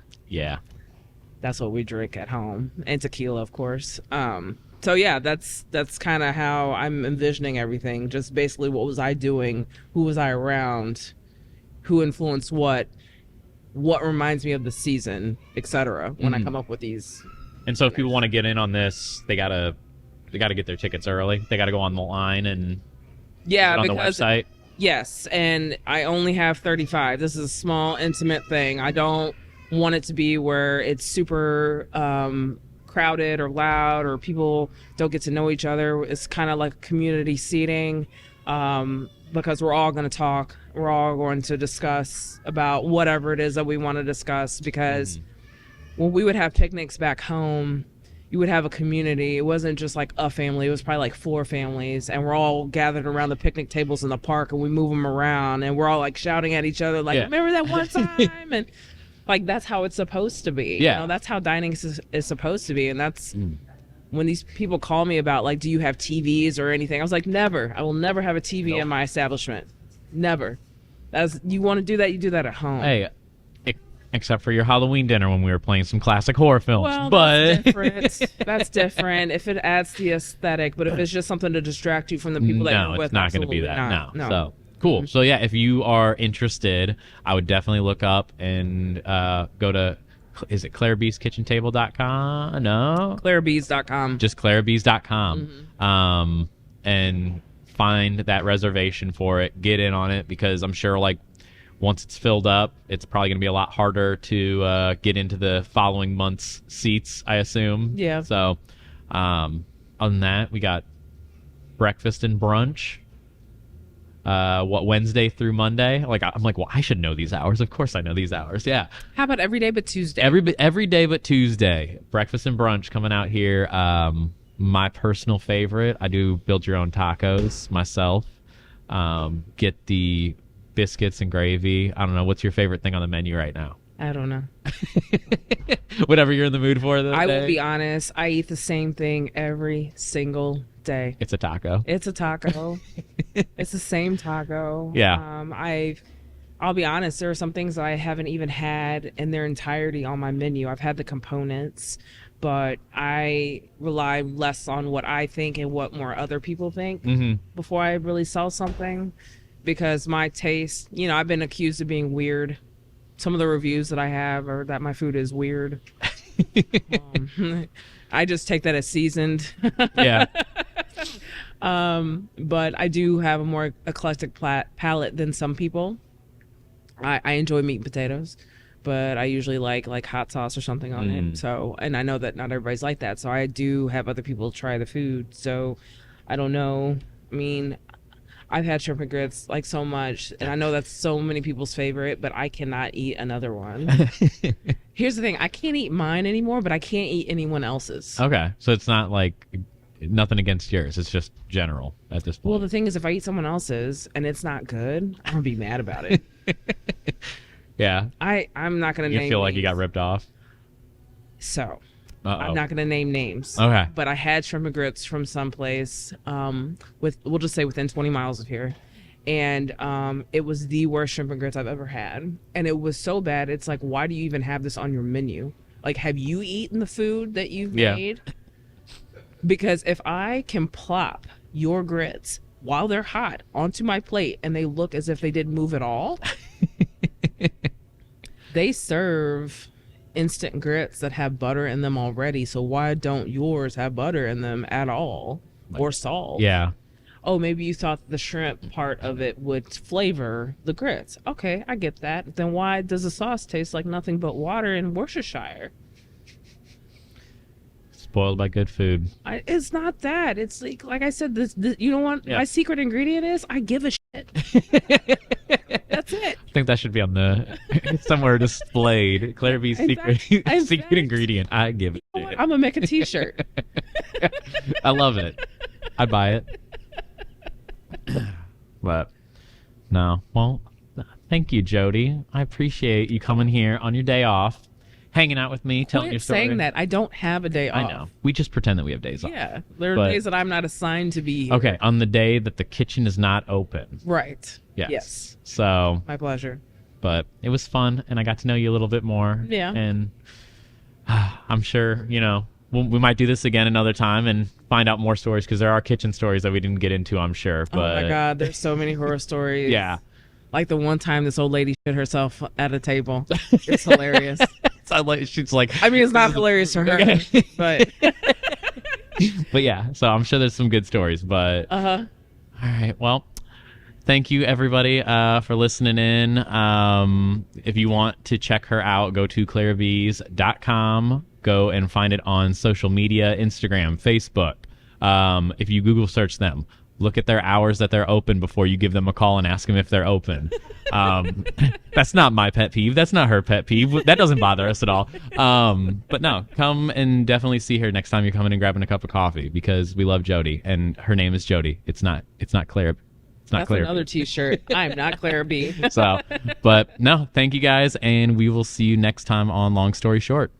that's what we drink at home, and tequila, of course. So yeah, that's kind of how I'm envisioning everything. Just basically, what was I doing? Who was I around? Who influenced what reminds me of the season, etc. when I come up with these. And so if people want to get in on this, they gotta get their tickets early. They gotta go on the line and on the website. Yes, and I only have 35. This is a small, intimate thing. I don't want it to be where it's super crowded or loud, or people don't get to know each other. It's kind of like community seating, because we're all going to talk. We're all going to discuss about whatever it is that we want to discuss, because when we would have picnics back home, you would have a community. It wasn't just like a family. It was probably like 4 families, and we're all gathered around the picnic tables in the park, and we move them around, and we're all like shouting at each other, like, remember that one time? And like, that's how it's supposed to be. You know, that's how dining is supposed to be. And that's when these people call me about like, do you have TVs or anything? I was like, never. I will never have a TV in my establishment. Never. You want to do that, you do that at home. Hey, except for your Halloween dinner when we were playing some classic horror films. Well, that's different. That's different if it adds the aesthetic, but if it's just something to distract you from the people that you're with, it's not going to be that. No. So Cool. So yeah, if you are interested, I would definitely look up and go to, is it ClaireBeesKitchenTable.com? No, ClaireBees.com. just ClaireBees.com. And find that reservation for it. Get in on it, because I'm sure like once it's filled up, it's probably going to be a lot harder to get into the following month's seats, I assume. Yeah. So other than that, we got breakfast and brunch. Wednesday through Monday? Like I'm like, well, I should know these hours. Of course I know these hours. Yeah. How about every day but Tuesday? Every day but Tuesday. Breakfast and brunch coming out here. My personal favorite, I do build your own tacos myself. Get the biscuits and gravy. I don't know, what's your favorite thing on the menu right now? I don't know. Whatever you're in the mood for. I will be honest. I eat the same thing every single day. It's a taco. It's a taco. It's the same taco. Yeah. I'll be honest. There are some things that I haven't even had in their entirety on my menu. I've had the components, but I rely less on what I think and what more other people think before I really sell something, because my taste, I've been accused of being weird. Some of the reviews that I have are that my food is weird. I just take that as seasoned. Yeah. But I do have a more eclectic palate than some people. I enjoy meat and potatoes, but I usually like hot sauce or something on it. So, and I know that not everybody's like that. So I do have other people try the food. So I don't know. I mean, I've had shrimp and grits like so much, and I know that's so many people's favorite, but I cannot eat another one. Here's the thing. I can't eat mine anymore, but I can't eat anyone else's. Okay. So it's not like nothing against yours. It's just general at this point. Well, the thing is, if I eat someone else's and it's not good, I'm going to be mad about it. Yeah. I'm not going to name You feel like names. you got ripped off? So, Uh-oh. I'm not going to name names. Okay. But I had shrimp and grits from someplace, we'll just say within 20 miles of here. And it was the worst shrimp and grits I've ever had. And it was so bad, it's like, why do you even have this on your menu? Like, have you eaten the food that you've made? Because if I can plop your grits while they're hot onto my plate and they look as if they didn't move at all, they serve instant grits that have butter in them already. So why don't yours have butter in them at all, or salt? Yeah. Oh, maybe you thought the shrimp part of it would flavor the grits. Okay, I get that. Then why does the sauce taste like nothing but water in Worcestershire? Spoiled by good food. It's not that. It's like I said, this you know what my secret ingredient is? I give a shit. That's it. I think that should be on the somewhere displayed. Clara B's secret ingredient. I give it. I'm gonna make a T-shirt. I love it. I'd buy it. But no. Well, thank you, Jodie. I appreciate you coming here on your day off, hanging out with me, telling your story. Saying that I don't have a day off. I know. We just pretend that we have days off. Yeah, there are days that I'm not assigned to be here. Okay, on the day that the kitchen is not open. Right. Yes. So. My pleasure. But it was fun, and I got to know you a little bit more. Yeah. And I'm sure, we might do this again another time and find out more stories, because there are kitchen stories that we didn't get into, I'm sure. But, oh my God, there's so many horror stories. Yeah. Like the one time this old lady shit herself at a table. It's hilarious. She's like, I mean, it's not hilarious for her, but but yeah. So I'm sure there's some good stories. But all right, well, thank you everybody for listening in. If you want to check her out, go to ClaraBees.com. Go and find it on social media, Instagram, Facebook. If you Google search them, look at their hours that they're open before you give them a call and ask them if they're open. That's not my pet peeve. That's not her pet peeve. That doesn't bother us at all. But no, come and definitely see her next time you're coming and grabbing a cup of coffee, because we love Jodie, and her name is Jodie. It's not Clara. It's not that's Clara another B. T-shirt. I'm not Clara B. So, but no, thank you guys, and we will see you next time on Long Story Short.